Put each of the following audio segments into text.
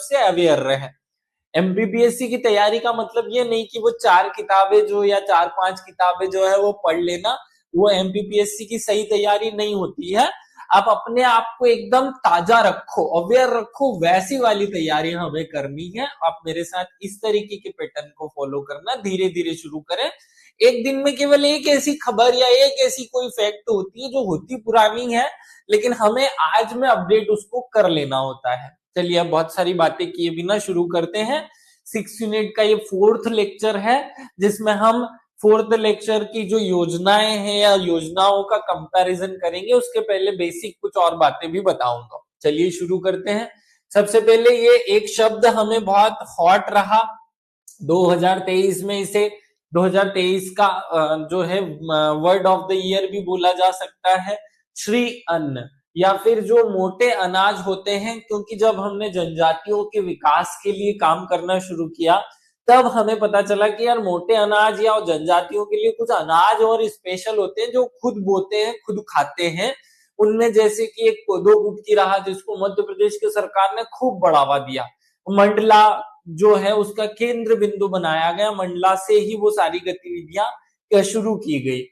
से अवेयर रहे। एमपीपीएससी की तैयारी का मतलब ये नहीं कि वो 4 किताबें जो या 4-5 किताबें जो है वो पढ़ लेना, वो एमपीपीएससी की सही तैयारी नहीं होती है। आप अपने आप को एकदम ताजा रखो, अवेयर रखो, वैसी वाली तैयारी हमें करनी है। आप मेरे साथ इस तरीके के पैटर्न को फॉलो करना, धीरे धीरे शुरू करें। एक दिन में केवल एक ऐसी खबर या एक ऐसी कोई फैक्ट होती है जो होती पुरानी है, लेकिन हमें आज में अपडेट उसको कर लेना होता है। चलिए अब बहुत सारी बातें किए बिना शुरू करते हैं। 6 यूनिट का ये 4th लेक्चर है, जिसमें हम 4th लेक्चर की जो योजनाएं हैं या योजनाओं का कंपैरिजन करेंगे। उसके पहले बेसिक कुछ और बातें भी बताऊंगा। चलिए शुरू करते हैं। सबसे पहले ये एक शब्द हमें बहुत हॉट रहा 2023 में, इसे 2023 का जो है वर्ड ऑफ द ईयर भी बोला जा सकता है, श्री अन्न, या फिर जो मोटे अनाज होते हैं। क्योंकि जब हमने जनजातियों के विकास के लिए काम करना शुरू किया, तब हमें पता चला कि यार मोटे अनाज या जनजातियों के लिए कुछ अनाज और स्पेशल होते हैं जो खुद बोते हैं, खुद खाते हैं। उनमें जैसे कि एक कोदो कुटकी रहा, जिसको मध्य प्रदेश की सरकार ने खूब बढ़ावा दिया। मंडला जो है उसका केंद्र बिंदु बनाया गया, मंडला से ही वो सारी गतिविधियां शुरू की गई।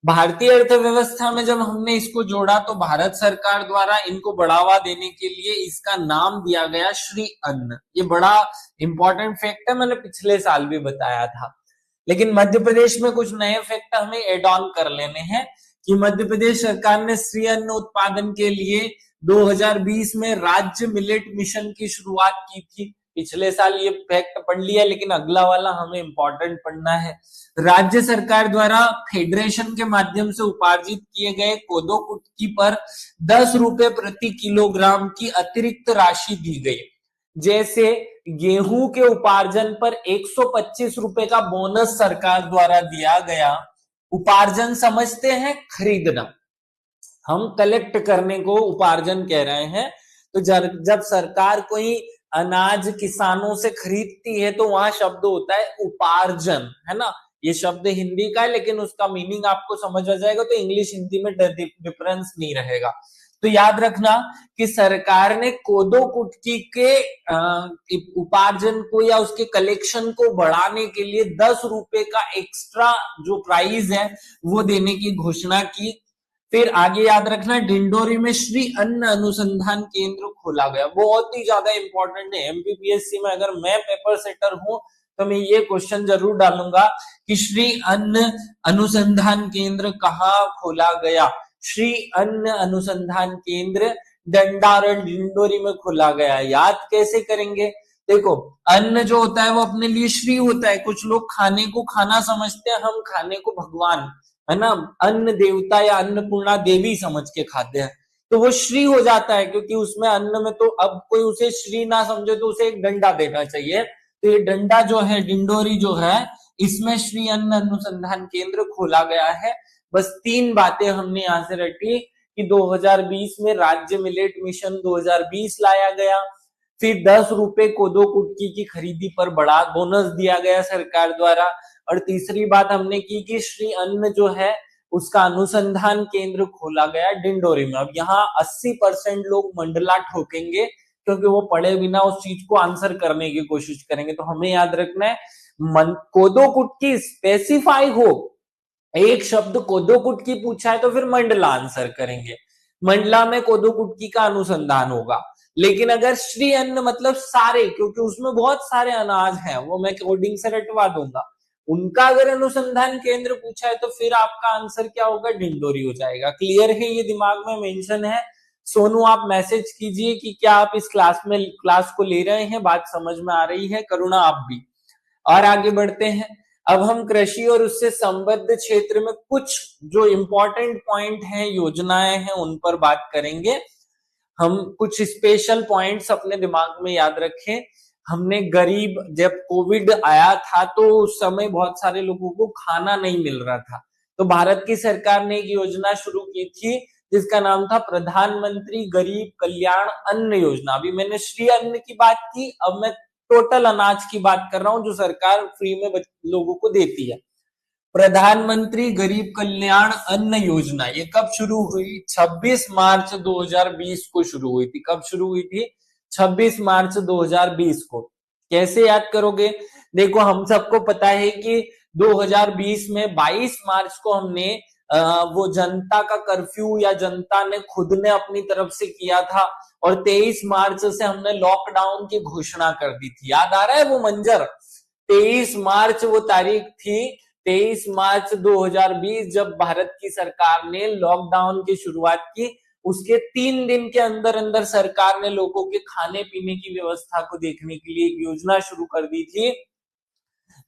भारतीय अर्थव्यवस्था में जब हमने इसको जोड़ा तो भारत सरकार द्वारा इनको बढ़ावा देने के लिए इसका नाम दिया गया श्री अन्न। ये बड़ा इंपॉर्टेंट फैक्ट है, मैंने पिछले साल भी बताया था। लेकिन मध्य प्रदेश में कुछ नए फैक्ट हमें एड ऑन कर लेने हैं कि मध्य प्रदेश सरकार ने श्री अन्न उत्पादन के लिए 2020 में राज्य मिलेट मिशन की शुरुआत की थी। पिछले साल ये फैक्ट पढ़ लिया, लेकिन अगला वाला हमें इंपॉर्टेंट पढ़ना है। राज्य सरकार द्वारा फेडरेशन के माध्यम से उपार्जित किए गए कोदो कुटकी पर 10 रुपए प्रति किलोग्राम की अतिरिक्त राशि दी गई। जैसे गेहूं के उपार्जन पर 125 रुपए का बोनस सरकार द्वारा दिया गया। उपार्जन समझते हैं खरीदना, हम कलेक्ट करने को उपार्जन कह रहे हैं। तो जब सरकार कोई अनाज किसानों से खरीदती है तो वहां शब्द होता है उपार्जन, है ना। ये शब्द हिंदी का है, लेकिन उसका मीनिंग आपको समझ आ जाएगा, तो इंग्लिश हिंदी में डिफरेंस नहीं रहेगा। तो याद रखना कि सरकार ने कोदो कुटकी के उपार्जन को या उसके कलेक्शन को बढ़ाने के लिए 10 रुपए का एक्स्ट्रा जो प्राइस है वो देने की घोषणा की। फिर आगे याद रखना, डिंडोरी में श्री अन्न अनुसंधान केंद्र खोला गया। बहुत ही ज्यादा इंपॉर्टेंट है। एमपीपीएससी में अगर मैं पेपर सेटर हूं तो मैं ये क्वेश्चन जरूर डालूंगा कि श्री अन्न अनुसंधान केंद्र कहाँ खोला गया। श्री अन्न अनुसंधान केंद्र डंडारण डिंडोरी में खोला गया। याद कैसे करेंगे? देखो, अन्न जो होता है वो अपने लिए श्री होता है। कुछ लोग खाने को खाना समझते हैं, हम खाने को भगवान, है ना, अन्न देवता या अन्नपूर्णा देवी समझ के खाते हैं, तो वो श्री हो जाता है। क्योंकि उसमें अन्न में, तो अब कोई उसे श्री ना समझे तो उसे एक डंडा देना चाहिए। तो ये डंडा जो है, डिंडोरी जो है, इसमें श्री अन्न अनुसंधान केंद्र खोला गया है। बस 3 बातें हमने यहां से रखी कि 2020 में राज्य मिलेट मिशन 2020 लाया गया। फिर 10 रुपए कोदो कुटकी की खरीदी पर बड़ा बोनस दिया गया सरकार द्वारा। और तीसरी बात हमने की कि श्री अन्न जो है उसका अनुसंधान केंद्र खोला गया डिंडोरी में। अब यहाँ 80% लोग मंडला ठोकेंगे, क्योंकि वो पढ़े बिना उस चीज को आंसर करने की कोशिश करेंगे। तो हमें याद रखना है, कोदो कुटकी स्पेसिफाई हो, एक शब्द कोदो कुटकी पूछा है तो फिर मंडला आंसर करेंगे। मंडला में कोदो कुटकी का अनुसंधान होगा। लेकिन अगर श्री अन्न मतलब सारे, क्योंकि उसमें बहुत सारे अनाज हैं, वो मैं कोडिंग से रटवा दूंगा, उनका अगर अनुसंधान केंद्र पूछा है तो फिर आपका आंसर क्या होगा? डिंडोरी हो जाएगा। क्लियर है? ये दिमाग में मेंशन है। सोनू आप मैसेज कीजिए कि क्या आप इस क्लास को ले रहे हैं, बात समझ में आ रही है। करुणा आप भी। और आगे बढ़ते हैं। अब हम कृषि और उससे संबद्ध क्षेत्र में कुछ जो इंपॉर्टेंट पॉइंट हैं, योजनाएं हैं, उन पर बात करेंगे। हम कुछ स्पेशल पॉइंट्स अपने दिमाग में याद रखें। हमने गरीब, जब कोविड आया था तो उस समय बहुत सारे लोगों को खाना नहीं मिल रहा था, तो भारत की सरकार ने एक योजना शुरू की थी जिसका नाम था प्रधानमंत्री गरीब कल्याण अन्न योजना। अभी मैंने श्री अन्न की बात की, अब मैं टोटल अनाज की बात कर रहा हूं जो सरकार फ्री में लोगों को देती है। प्रधानमंत्री गरीब कल्याण अन्न योजना, ये कब शुरू हुई? 26 मार्च 2020 को शुरू हुई थी। कब शुरू हुई थी? 26 मार्च 2020 को। कैसे याद करोगे? देखो, हम सबको पता है कि 2020 में 22 मार्च को हमने वो जनता का कर्फ्यू, या जनता ने खुद ने अपनी तरफ से किया था, और 23 मार्च से हमने लॉकडाउन की घोषणा कर दी थी। याद आ रहा है वो मंजर? 23 मार्च वो तारीख थी, 23 मार्च 2020, जब भारत की सरकार ने लॉकडाउन की शुरुआत की। उसके 3 दिन के अंदर अंदर सरकार ने लोगों के खाने पीने की व्यवस्था को देखने के लिए एक योजना शुरू कर दी थी,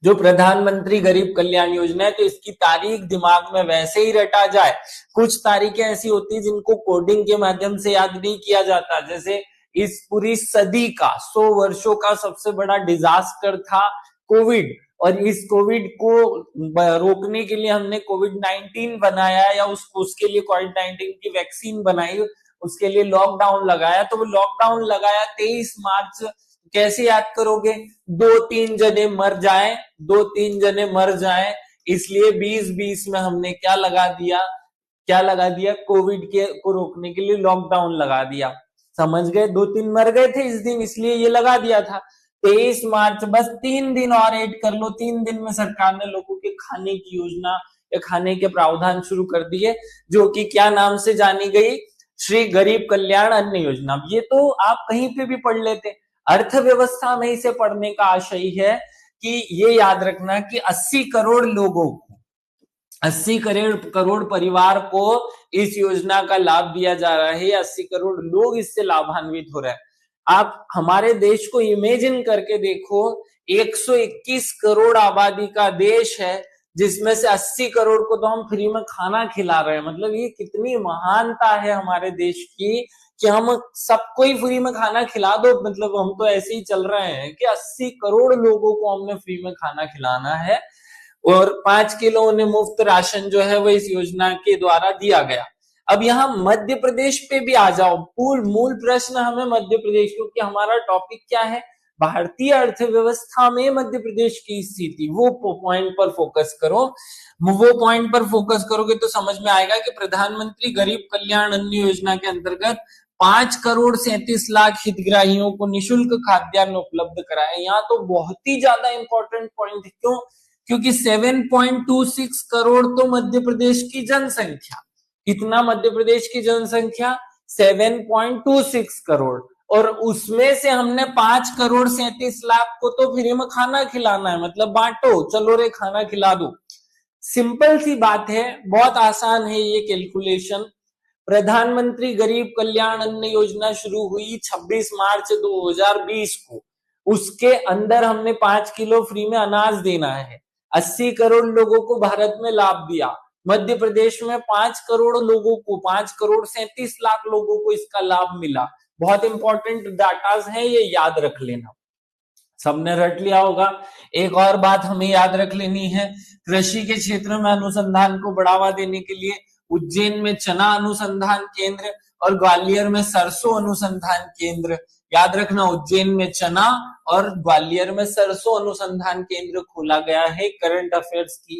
जो प्रधानमंत्री गरीब कल्याण योजना है। तो इसकी तारीख दिमाग में वैसे ही रटा जाए। कुछ तारीखें ऐसी होती है जिनको कोडिंग के माध्यम से याद नहीं किया जाता, जैसे इस पूरी सदी का, 100 वर्षों का सबसे बड़ा डिजास्टर था कोविड, और इस कोविड को रोकने के लिए हमने कोविड-19 बनाया, या उसके लिए कोविड-19 की वैक्सीन बनाई, उसके लिए लॉकडाउन लगाया। तो वो लॉकडाउन लगाया 23 मार्च। कैसे याद करोगे? 2-3 जने मर जाए, 2-3 जने मर जाए, इसलिए 2020 में हमने क्या लगा दिया? कोविड के को रोकने के लिए लॉकडाउन लगा दिया। समझ गए? 2-3 मर गए थे इस दिन, इसलिए ये लगा दिया था। 23 मार्च, बस 3 दिन और ऐड कर लो। 3 दिन में सरकार ने लोगों के खाने की योजना या खाने के प्रावधान शुरू कर दिए, जो कि क्या नाम से जानी गई? श्री गरीब कल्याण अन्न योजना। ये तो आप कहीं पे भी पढ़ लेते। अर्थव्यवस्था में इसे पढ़ने का आशय है कि ये याद रखना कि 80 करोड़ लोगों को, 80 करोड़ परिवार को इस योजना का लाभ दिया जा रहा है। 80 करोड़ लोग इससे लाभान्वित हो रहे हैं। आप हमारे देश को इमेजिन करके देखो, 121 करोड़ आबादी का देश है, जिसमें से 80 करोड़ को तो हम फ्री में खाना खिला रहे हैं। मतलब ये कितनी महानता है हमारे देश की कि हम सबको ही फ्री में खाना खिला दो। मतलब हम तो ऐसे ही चल रहे हैं कि 80 करोड़ लोगों को हमने फ्री में खाना खिलाना है, और 5 किलो उन्हें मुफ्त राशन जो है वो इस योजना के द्वारा दिया गया। अब यहाँ मध्य प्रदेश पे भी आ जाओ। मूल प्रश्न हमें मध्य प्रदेश, क्योंकि हमारा टॉपिक क्या है? भारतीय अर्थव्यवस्था में मध्य प्रदेश की स्थिति। वो पॉइंट पर फोकस करो। वो पॉइंट पर फोकस करोगे तो समझ में आएगा कि प्रधानमंत्री गरीब कल्याण अन्न योजना के अंतर्गत 5,37,00,000 हितग्राहियों को निःशुल्क खाद्यान्न उपलब्ध कराए। यहाँ तो बहुत ही ज्यादा इंपॉर्टेंट पॉइंट है। क्यों? क्योंकि 7.26 करोड़ तो मध्य प्रदेश की जनसंख्या। कितना मध्य प्रदेश की जनसंख्या? 7.26 करोड़, और उसमें से हमने 5,37,00,000 को तो फ्री में खाना खिलाना है। मतलब बांटो, चलो रे खाना खिला दो। सिंपल सी बात है, बहुत आसान है ये कैलकुलेशन। प्रधानमंत्री गरीब कल्याण अन्न योजना शुरू हुई 26 मार्च 2020 को। उसके अंदर हमने 5 किलो फ्री में अनाज देना है। 80 करोड़ लोगों को भारत में लाभ दिया। मध्य प्रदेश में 5 करोड़ लोगों को, 5,37,00,000 लोगों को इसका लाभ मिला। बहुत इंपॉर्टेंट डाटाज है, ये याद रख लेना। सबने रट लिया होगा। एक और बात हमें याद रख लेनी है, कृषि के क्षेत्र में अनुसंधान को बढ़ावा देने के लिए उज्जैन में चना अनुसंधान केंद्र और ग्वालियर में सरसों अनुसंधान केंद्र। याद रखना, उज्जैन में चना और ग्वालियर में सरसों अनुसंधान केंद्र खोला गया है। करंट अफेयर्स की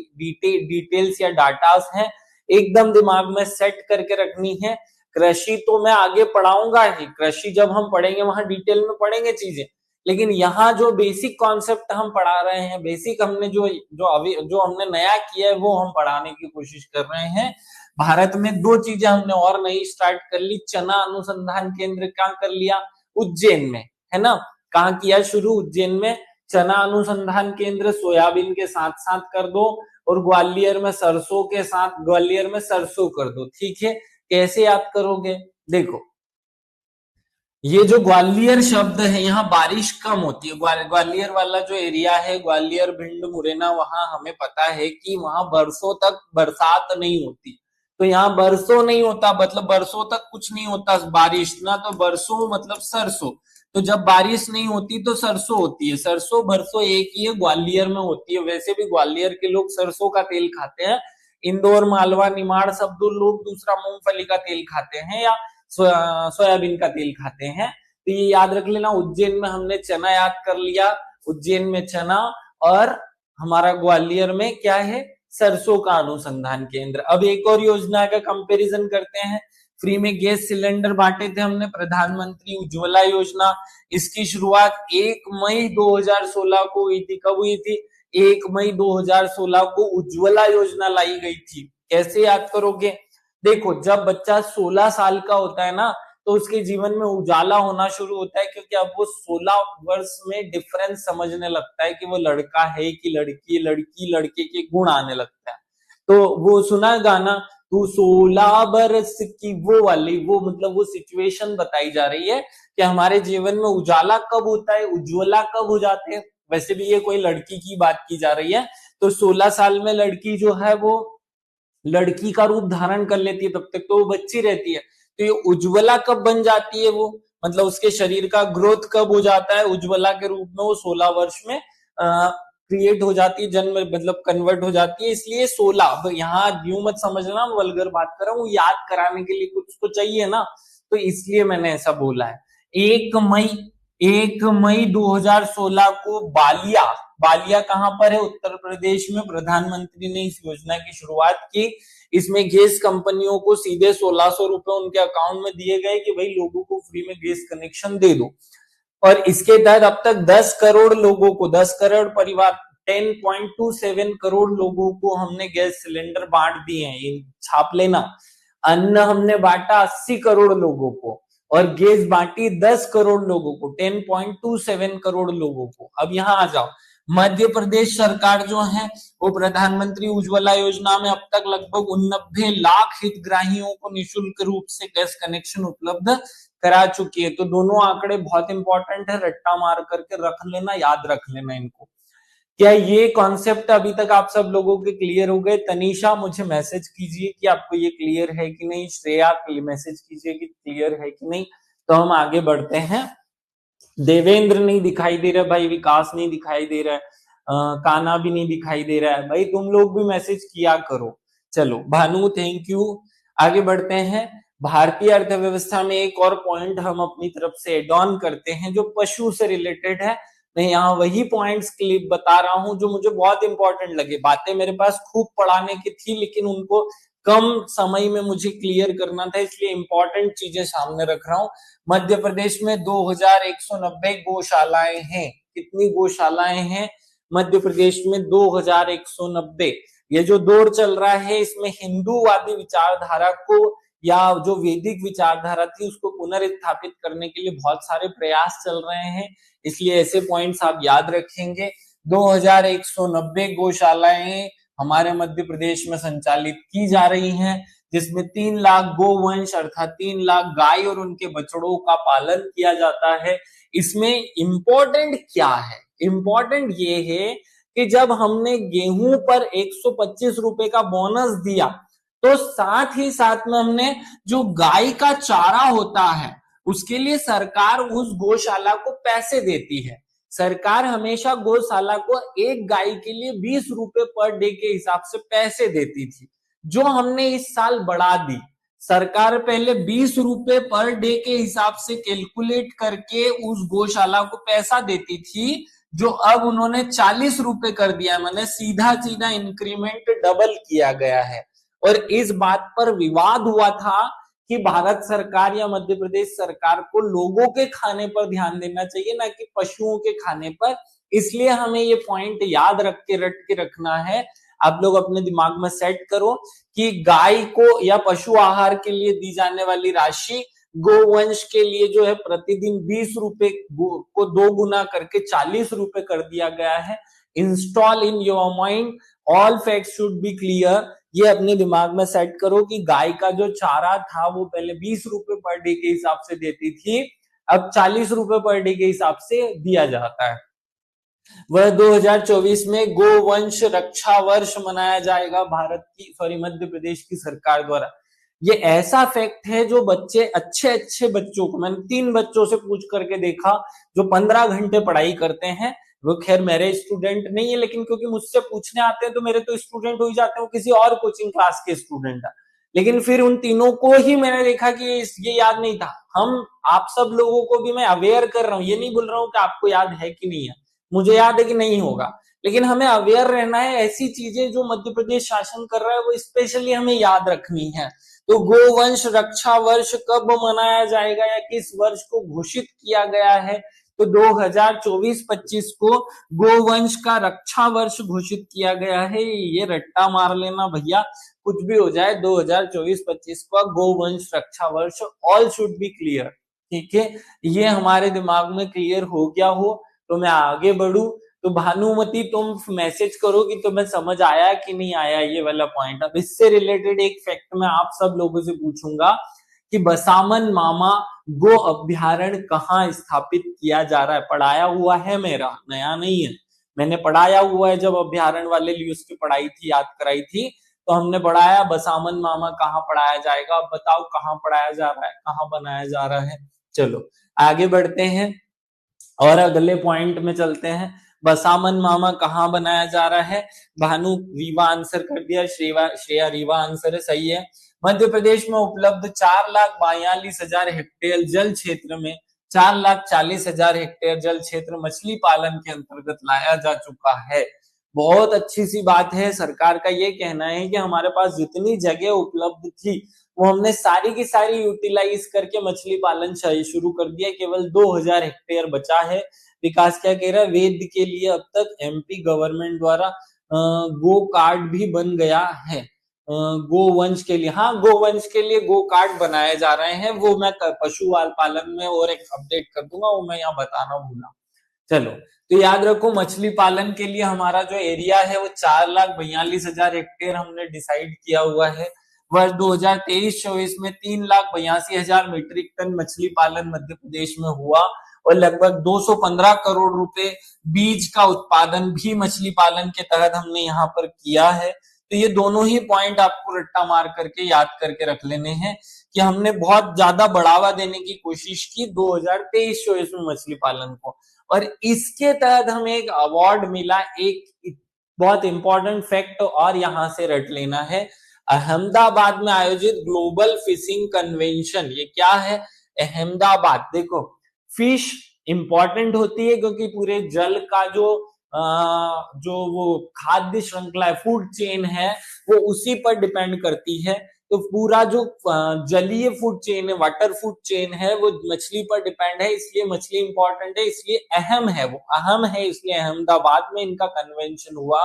डिटेल्स या डाटास हैं, एकदम दिमाग में सेट करके रखनी है। कृषि तो मैं आगे पढ़ाऊंगा ही, कृषि जब हम पढ़ेंगे वहां डिटेल में पढ़ेंगे चीजें, लेकिन यहाँ जो बेसिक कॉन्सेप्ट हम पढ़ा रहे हैं, बेसिक हमने जो हमने नया किया है वो हम पढ़ाने की कोशिश कर रहे हैं। भारत में 2 चीजें हमने और नई स्टार्ट कर ली। चना अनुसंधान केंद्र कहाँ कर लिया? उज्जैन में, है ना। कहाँ किया शुरू? उज्जैन में। चना अनुसंधान केंद्र सोयाबीन के साथ साथ कर दो, और ग्वालियर में सरसों के साथ, ग्वालियर में सरसों कर दो। ठीक है, कैसे याद करोगे? देखो, ये जो ग्वालियर शब्द है, यहाँ बारिश कम होती है। ग्वालियर वाला जो एरिया है, ग्वालियर, भिंड, मुरैना, वहां हमें पता है कि वहां बरसों तक बरसात नहीं होती। तो यहाँ बरसों नहीं होता, मतलब बरसों तक कुछ नहीं होता बारिश ना। तो बरसों मतलब सरसों। तो जब बारिश नहीं होती तो सरसों होती है। सरसों बरसों एक ही है, ग्वालियर में होती है। वैसे भी ग्वालियर के लोग सरसों का तेल खाते हैं। इंदौर, मालवा, निमाड़ सब लोग दूसरा मूंगफली का तेल खाते हैं, या सोयाबीन का तेल खाते हैं। तो ये याद रख लेना। उज्जैन में हमने चना याद कर लिया, उज्जैन में चना, और हमारा ग्वालियर में क्या है? सरसों का अनुसंधान केंद्र। अब एक और योजना का कंपैरिजन करते हैं। फ्री में गैस सिलेंडर बांटे थे हमने, प्रधानमंत्री उज्ज्वला योजना। इसकी शुरुआत 1 मई 2016 को हुई थी। कब हुई थी? 1 मई 2016 को उज्ज्वला योजना लाई गई थी। कैसे याद करोगे? देखो, जब बच्चा 16 साल का होता है ना, तो उसके जीवन में उजाला होना शुरू होता है, क्योंकि अब वो 16 वर्ष में डिफरेंस समझने लगता है कि वो लड़का है कि लड़की, लड़की लड़के के गुण आने लगता है। तो वो सुना गाना, तू 16 बरस की, वो वाली, वो मतलब वो सिचुएशन बताई जा रही है कि हमारे जीवन में उजाला कब होता है, उज्ज्वला कब हो जाते हैं। वैसे भी ये कोई लड़की की बात की जा रही है, तो 16 साल में लड़की जो है वो लड़की का रूप धारण कर लेती है, तब तक तो वो बच्ची रहती है। तो ये उज्ज्वला कब बन जाती है, वो मतलब उसके शरीर का ग्रोथ कब हो जाता है उज्ज्वला के रूप में, वो 16 वर्ष में क्रिएट हो जाती है, जन्म मतलब कन्वर्ट हो जाती है। इसलिए 16, अब यहाँ यूं मत समझना वल्गर बात कर रहा हूँ, याद कराने के लिए कुछ तो चाहिए ना, तो इसलिए मैंने ऐसा बोला है। 1 मई 2016 को बालिया, बालिया कहां पर है? उत्तर प्रदेश में। प्रधानमंत्री ने इस योजना की शुरुआत की। इसमें गैस कंपनियों को सीधे 1600 रुपए उनके अकाउंट में दिए गए कि भाई लोगों को फ्री में गैस कनेक्शन दे दो। और इसके तहत अब तक 10 करोड़ लोगों को, 10 करोड़ परिवार, 10.27 करोड़ लोगों को हमने गैस सिलेंडर बांट दिए हैं। ये छाप लेना। अन्न हमने बांटा 80 करोड़ लोगों को, और गैस बांटी 10 करोड़ लोगों को, 10.27 करोड़ लोगों को। अब यहां आ जाओ, मध्य प्रदेश सरकार जो है वो प्रधानमंत्री उज्ज्वला योजना में अब तक लगभग 89 लाख हितग्राहियों को निःशुल्क रूप से गैस कनेक्शन उपलब्ध करा चुकी है। तो दोनों आंकड़े बहुत इंपॉर्टेंट है, रट्टा मार करके रख लेना, याद रख लेना इनको। क्या ये कॉन्सेप्ट अभी तक आप सब लोगों के क्लियर हो गए? तनीषा मुझे मैसेज कीजिए कि आपको ये क्लियर है कि नहीं, श्रेया मैसेज कीजिए कि क्लियर है कि नहीं, तो हम आगे बढ़ते हैं। देवेंद्र नहीं दिखाई दे रहा भाई, विकास नहीं दिखाई दे रहा है, काना भी नहीं दिखाई दे रहा है भाई, तुम लोग भी मैसेज किया करो। चलो भानु, थैंक यू। आगे बढ़ते हैं। भारतीय अर्थव्यवस्था में एक और पॉइंट हम अपनी तरफ से एड ऑन करते हैं जो पशु से रिलेटेड है। मैं यहाँ वही पॉइंट्स क्लिप बता रहा हूं जो मुझे बहुत इंपॉर्टेंट लगे। बातें मेरे पास खूब पढ़ाने की थी, लेकिन उनको कम समय में मुझे क्लियर करना था, इसलिए इंपॉर्टेंट चीजें सामने रख रहा हूं। मध्य प्रदेश में 2190 गौशालाएं हैं। कितनी गौशालाएं हैं मध्य प्रदेश में? 2190। ये जो दौर चल रहा है इसमें हिंदूवादी विचारधारा को, या जो वैदिक विचारधारा थी उसको पुनर्स्थापित करने के लिए बहुत सारे प्रयास चल रहे हैं, इसलिए ऐसे पॉइंट्स आप याद रखेंगे। 2190 गौशालाएं हमारे मध्य प्रदेश में संचालित की जा रही हैं, जिसमें 3 लाख गोवंश अर्थात 3 लाख गाय और उनके बछड़ों का पालन किया जाता है। इसमें इंपॉर्टेंट क्या है? इंपॉर्टेंट ये है कि जब हमने गेहूं पर 125 रुपए का बोनस दिया, तो साथ ही साथ में हमने जो गाय का चारा होता है उसके लिए सरकार उस गौशाला को पैसे देती है। सरकार हमेशा गौशाला को एक गाय के लिए 20 रुपए पर डे के हिसाब से पैसे देती थी, जो हमने इस साल बढ़ा दी। सरकार पहले 20 रुपए पर डे के हिसाब से कैलकुलेट करके उस गौशाला को पैसा देती थी, जो अब उन्होंने 40 रुपए कर दिया, मैंने सीधा सीधा इंक्रीमेंट डबल किया गया है। और इस बात पर विवाद हुआ था कि भारत सरकार या मध्य प्रदेश सरकार को लोगों के खाने पर ध्यान देना चाहिए, ना कि पशुओं के खाने पर। इसलिए हमें ये पॉइंट याद रख के रट के रखना है। आप लोग अपने दिमाग में सेट करो कि गाय को या पशु आहार के लिए दी जाने वाली राशि गोवंश के लिए जो है प्रतिदिन 20 रुपए को 2 गुना करके 40 रुपए कर दिया गया है। Install in your mind, all facts should be clear. ये अपने दिमाग में सेट करो कि गाय का जो चारा था वो पहले 20 रुपए पर डे के हिसाब से देती थी, अब 40 रुपए पर डे के हिसाब से दिया जाता है। वह 2024 में गोवंश रक्षा वर्ष मनाया जाएगा भारत की मध्य प्रदेश की सरकार द्वारा। ये ऐसा फैक्ट है जो बच्चे, अच्छे अच्छे बच्चों को, मैंने 3 बच्चों से पूछ करके देखा जो 15 घंटे पढ़ाई करते हैं। वो खैर मेरे स्टूडेंट नहीं है, लेकिन क्योंकि मुझसे पूछने आते हैं तो मेरे तो स्टूडेंट हो ही जाते हैं, वो किसी और कोचिंग क्लास के स्टूडेंट है। लेकिन फिर उन तीनों को ही मैंने देखा कि ये याद नहीं था। हम आप सब लोगों को भी मैं अवेयर कर रहा हूँ, ये नहीं बोल रहा हूँ कि आपको याद है कि नहीं है, मुझे याद है कि नहीं होगा, लेकिन हमें अवेयर रहना है, ऐसी चीजें जो मध्य प्रदेश शासन कर रहा है वो स्पेशली हमें याद रखनी है। तो गोवंश रक्षा वर्ष कब मनाया जाएगा या किस वर्ष को घोषित किया गया है, तो 2024-25 को गोवंश का रक्षा वर्ष घोषित किया गया है। ये रट्टा मार लेना भैया, कुछ भी हो जाए, 2024-25 का गोवंश रक्षा वर्ष, ऑल शुड बी क्लियर। ठीक है, ये हमारे दिमाग में क्लियर हो गया हो तो मैं आगे बढ़ू। तो भानुमति तुम मैसेज करो कि तुम्हें समझ आया कि नहीं आया ये वाला पॉइंट। अब इससे रिलेटेड एक फैक्ट मैं आप सब लोगों से पूछूंगा कि बसामन मामा गो अभ्यारण्य कहाँ स्थापित किया जा रहा है। पढ़ाया हुआ है, मेरा नया नहीं है, मैंने पढ़ाया हुआ है। जब अभ्यारण्य वाले लिए उसकी पढ़ाई थी, याद कराई थी, तो हमने पढ़ाया बसामन मामा कहाँ पढ़ाया जाएगा। अब बताओ कहाँ पढ़ाया जा रहा है, कहाँ बनाया जा रहा है। चलो आगे बढ़ते हैं और अगले पॉइंट में चलते हैं। बसामन मामा कहाँ बनाया जा रहा है। भानु रीवा आंसर कर दिया, श्रेया रीवा आंसर है, सही है। मध्य प्रदेश में उपलब्ध 4,42,000 हेक्टेयर जल क्षेत्र में 4,40,000 हेक्टेयर जल क्षेत्र मछली पालन के अंतर्गत लाया जा चुका है। बहुत अच्छी सी बात है। सरकार का ये कहना है कि हमारे पास जितनी जगह उपलब्ध थी वो हमने सारी की सारी यूटिलाइज करके मछली पालन शुरू कर दिया। केवल 2,000 हेक्टेयर बचा है। विकास क्या कह रहा है, वेद के लिए अब तक एमपी गवर्नमेंट द्वारा गो कार्ड भी बन गया है। गोवंश के लिए, हाँ गोवंश के लिए गो कार्ड बनाए जा रहे हैं। वो मैं पशु पालन में और एक अपडेट कर दूंगा, वो मैं यहाँ बताना भूला। चलो तो याद रखो, मछली पालन के लिए हमारा जो एरिया है वो 4,42,000 हेक्टेयर हमने डिसाइड किया हुआ है। वर्ष 2023-24 में 3,82,000 मीट्रिक टन मछली पालन मध्य प्रदेश में हुआ और लगभग 215 करोड़ रुपए बीज का उत्पादन भी मछली पालन के तहत हमने यहाँ पर किया है। तो ये दोनों ही पॉइंट आपको रट्टा मार करके याद करके रख लेने हैं कि हमने बहुत ज्यादा बढ़ावा देने की कोशिश की 2023-24 में मछली पालन को, और इसके तहत हमें एक अवार्ड मिला। एक बहुत इंपॉर्टेंट फैक्ट और यहां से रट लेना है, अहमदाबाद में आयोजित ग्लोबल फिशिंग कन्वेंशन। ये क्या है, अहमदाबाद। देखो फिश इंपॉर्टेंट होती है क्योंकि पूरे जल का जो वो खाद्य श्रृंखला है, फूड चेन है, वो उसी पर डिपेंड करती है। तो पूरा जो जलीय फूड चेन है, वाटर फूड चेन है, वो मछली पर डिपेंड है, इसलिए मछली इंपॉर्टेंट है, इसलिए अहम है, वो अहम है, इसलिए अहमदाबाद में इनका कन्वेंशन हुआ।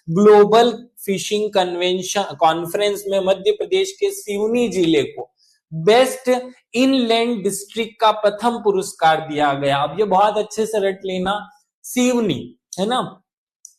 ग्लोबल फिशिंग कन्वेंशन कॉन्फ्रेंस में मध्य प्रदेश के सिवनी जिले को बेस्ट इनलैंड डिस्ट्रिक्ट का प्रथम पुरस्कार दिया गया। अब ये बहुत अच्छे से रट लेना, सिवनी है ना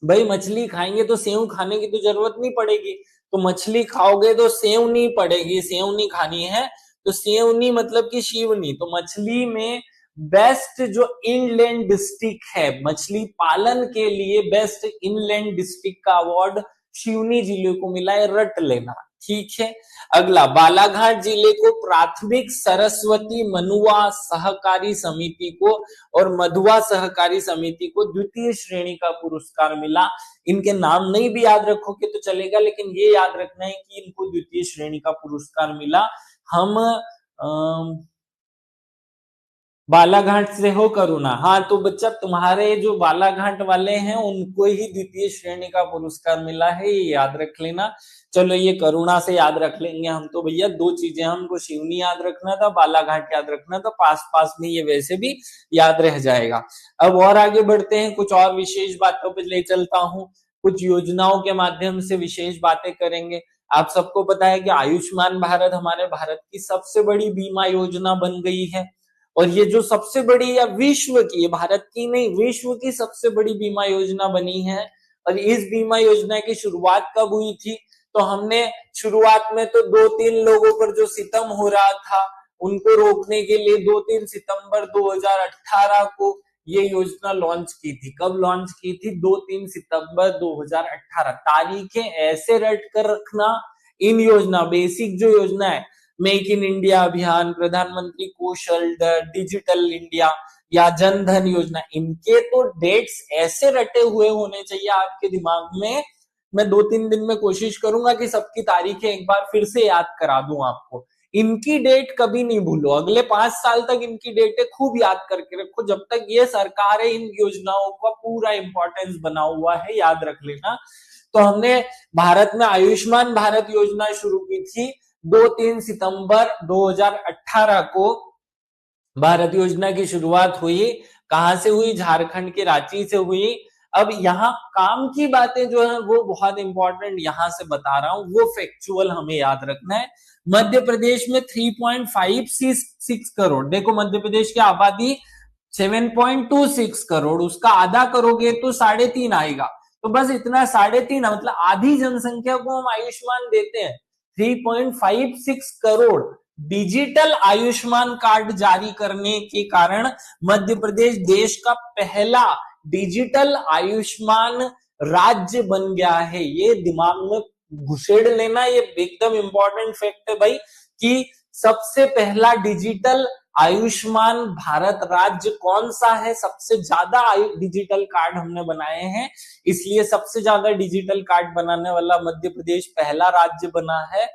भाई, मछली खाएंगे तो सेव खाने की तो जरूरत नहीं पड़ेगी, तो मछली खाओगे तो सेव नहीं पड़ेगी, सेव नहीं खानी है तो सेवनी मतलब कि शिवनी। तो मछली में बेस्ट जो इनलैंड डिस्ट्रिक्ट है मछली पालन के लिए, बेस्ट इनलैंड डिस्ट्रिक्ट का अवार्ड शिवनी जिले को मिला है, रट लेना। ठीक है, अगला, बालाघाट जिले को प्राथमिक सरस्वती मनुआ सहकारी समिति को और मधुआ सहकारी समिति को द्वितीय श्रेणी का पुरस्कार मिला। इनके नाम नहीं भी याद रखोगे तो चलेगा, लेकिन ये याद रखना है कि इनको द्वितीय श्रेणी का पुरस्कार मिला। हम बालाघाट से हो करुणा, हाँ तो बच्चा तुम्हारे जो बालाघाट वाले हैं उनको ही द्वितीय श्रेणी का पुरस्कार मिला है, ये याद रख लेना। चलो ये करुणा से याद रख लेंगे हम तो भैया, दो चीजें हमको, शिवनी याद रखना था, बालाघाट याद रखना था, पास पास में ये वैसे भी याद रह जाएगा। अब और आगे बढ़ते हैं, कुछ और विशेष बातों पर ले चलता हूँ, कुछ योजनाओं के माध्यम से विशेष बातें करेंगे। आप सबको पता है कि आयुष्मान भारत हमारे भारत की सबसे बड़ी बीमा योजना बन गई है, और ये जो सबसे बड़ी, या विश्व की, भारत की नहीं, विश्व की सबसे बड़ी बीमा योजना बनी है। और इस बीमा योजना की शुरुआत कब हुई थी, तो हमने शुरुआत में तो 2-3 लोगों पर जो सितम हो रहा था उनको रोकने के लिए 2-3 सितंबर 2018 को ये योजना लॉन्च की थी। कब लॉन्च की थी, 2-3 सितंबर 2018। तारीखें ऐसे रट कर रखना, इन योजना, बेसिक जो योजना है, मेक इन इंडिया अभियान, प्रधानमंत्री कौशल डिजिटल इंडिया या जन धन योजना, इनके तो डेट्स ऐसे रटे हुए होने चाहिए आपके दिमाग में। मैं 2-3 दिन में कोशिश करूंगा कि सबकी तारीखें एक बार फिर से याद करा दूं आपको। इनकी डेट कभी नहीं भूलो, अगले 5 साल तक इनकी डेटें खूब याद करके रखो, जब तक ये सरकार है इन योजनाओं का पूरा इंपॉर्टेंस बना हुआ है, याद रख लेना। तो हमने भारत में आयुष्मान भारत योजना शुरू की थी 2-3 सितंबर 2018 को। भारत योजना की शुरुआत हुई, कहां से हुई? झारखंड के रांची से हुई। अब यहाँ काम की बातें जो है वो बहुत इंपॉर्टेंट यहां से बता रहा हूं, वो फैक्चुअल हमें याद रखना है। मध्य प्रदेश में 3.56 करोड़, देखो मध्य प्रदेश की आबादी 7.26 करोड़, उसका आधा करोगे तो 3.5 आएगा। तो बस इतना 3.5 मतलब आधी जनसंख्या को हम आयुष्मान देते हैं। 3.56 करोड़ डिजिटल आयुष्मान कार्ड जारी करने के कारण मध्य प्रदेश देश का पहला डिजिटल आयुष्मान राज्य बन गया है। ये दिमाग में घुसेड़ लेना, ये एकदम इंपॉर्टेंट फैक्ट है भाई, कि सबसे पहला डिजिटल आयुष्मान भारत राज्य कौन सा है? सबसे ज्यादा डिजिटल कार्ड हमने बनाए हैं, इसलिए सबसे ज्यादा डिजिटल कार्ड बनाने वाला मध्य प्रदेश पहला राज्य बना है।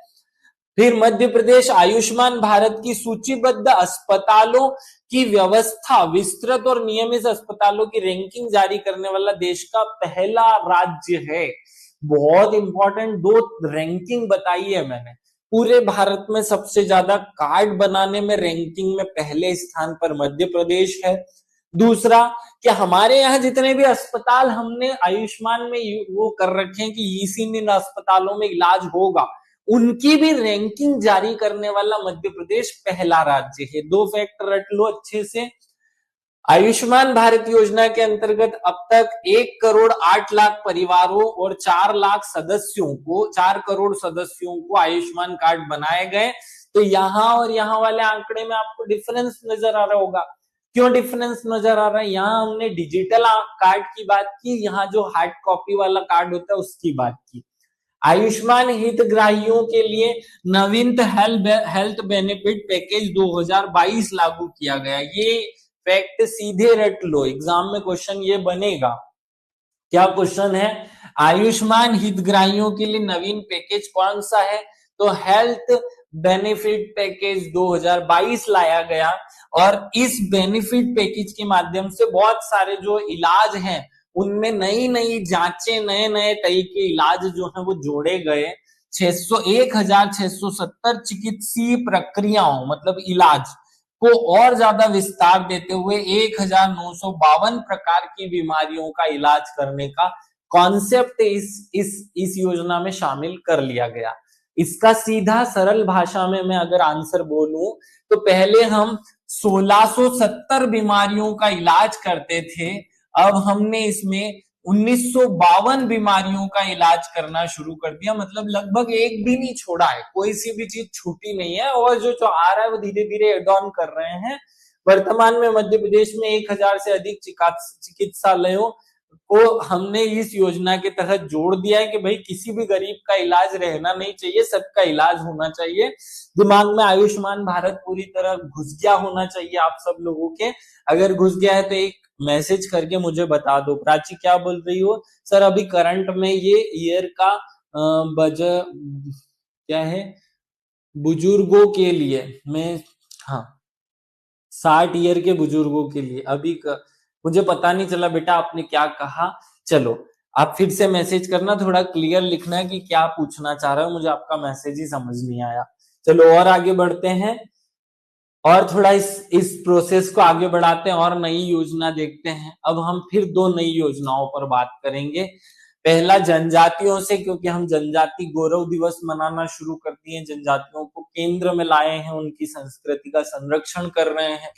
फिर मध्य प्रदेश आयुष्मान भारत की सूचीबद्ध अस्पतालों की व्यवस्था, विस्तृत और नियमित अस्पतालों की रैंकिंग जारी करने वाला देश का पहला राज्य है। बहुत इंपॉर्टेंट 2 रैंकिंग बताई है मैंने। पूरे भारत में सबसे ज्यादा कार्ड बनाने में रैंकिंग में पहले स्थान पर मध्य प्रदेश है। दूसरा, कि हमारे यहाँ जितने भी अस्पताल हमने आयुष्मान में वो कर रखे हैं कि इन अस्पतालों में इलाज होगा, उनकी भी रैंकिंग जारी करने वाला मध्य प्रदेश पहला राज्य है। 2 फैक्ट रट लो अच्छे से। आयुष्मान भारत योजना के अंतर्गत अब तक 1,08,00,000 परिवारों और 4 करोड़ सदस्यों को आयुष्मान कार्ड बनाए गए। तो यहाँ और यहाँ वाले आंकड़े में आपको डिफरेंस नजर आ रहा होगा। क्यों डिफरेंस नजर आ रहा है? यहाँ हमने डिजिटल कार्ड की बात की, यहाँ जो हार्ड कॉपी वाला कार्ड होता है उसकी बात की। आयुष्मान हितग्राहियों के लिए नवीनतम हेल्थ बेनिफिट पैकेज 2022 लागू किया गया। ये फैक्ट सीधे रट लो, एग्जाम में क्वेश्चन ये बनेगा। क्या क्वेश्चन है? आयुष्मान हितग्राहियों के लिए नवीन पैकेज कौन सा है? तो हेल्थ बेनिफिट पैकेज 2022 लाया गया, और इस बेनिफिट पैकेज के माध्यम से बहुत सारे जो इलाज हैं उनमें नई नई जांचें, नए नए तरह के इलाज जो है वो जोड़े गए। 1,670 चिकित्सीय प्रक्रियाओं मतलब इलाज को और ज्यादा विस्तार देते हुए 1,952 प्रकार की बीमारियों का इलाज करने का कॉन्सेप्ट इस योजना में शामिल कर लिया गया। इसका सीधा सरल भाषा में मैं अगर आंसर बोलूं तो पहले हम 1670 बीमारियों का इलाज करते थे, अब हमने इसमें 1952 बीमारियों का इलाज करना शुरू कर दिया। मतलब लगभग एक भी नहीं छोड़ा है, कोई सी भी चीज छूटी नहीं है, और जो आ रहा है वो धीरे धीरे एड ऑन कर रहे हैं। वर्तमान में मध्य प्रदेश में 1,000 से अधिक चिकित्सालयों को हमने इस योजना के तहत जोड़ दिया है कि भाई किसी भी गरीब का इलाज रहना नहीं चाहिए, सबका इलाज होना चाहिए। दिमाग में आयुष्मान भारत पूरी तरह घुस गया होना चाहिए आप सब लोगों के। अगर घुस गया है तो एक मैसेज करके मुझे बता दो। प्राची क्या बोल रही हो? सर अभी करंट में ये ईयर का बजट क्या है बुजुर्गों के लिए, मैं हाँ 60 ईयर के बुजुर्गों के लिए अभी मुझे पता नहीं चला बेटा आपने क्या कहा। चलो आप फिर से मैसेज करना, थोड़ा क्लियर लिखना है कि क्या पूछना चाह रहे हो, मुझे आपका मैसेज ही समझ नहीं आया। चलो और आगे बढ़ते हैं, और थोड़ा इस प्रोसेस को आगे बढ़ाते हैं और नई योजना देखते हैं। अब हम फिर 2 नई योजनाओं पर बात करेंगे। पहला जनजातियों से, क्योंकि हम जनजाति गौरव दिवस मनाना शुरू कर दिए, जनजातियों को केंद्र में लाए हैं, उनकी संस्कृति का संरक्षण कर रहे हैं।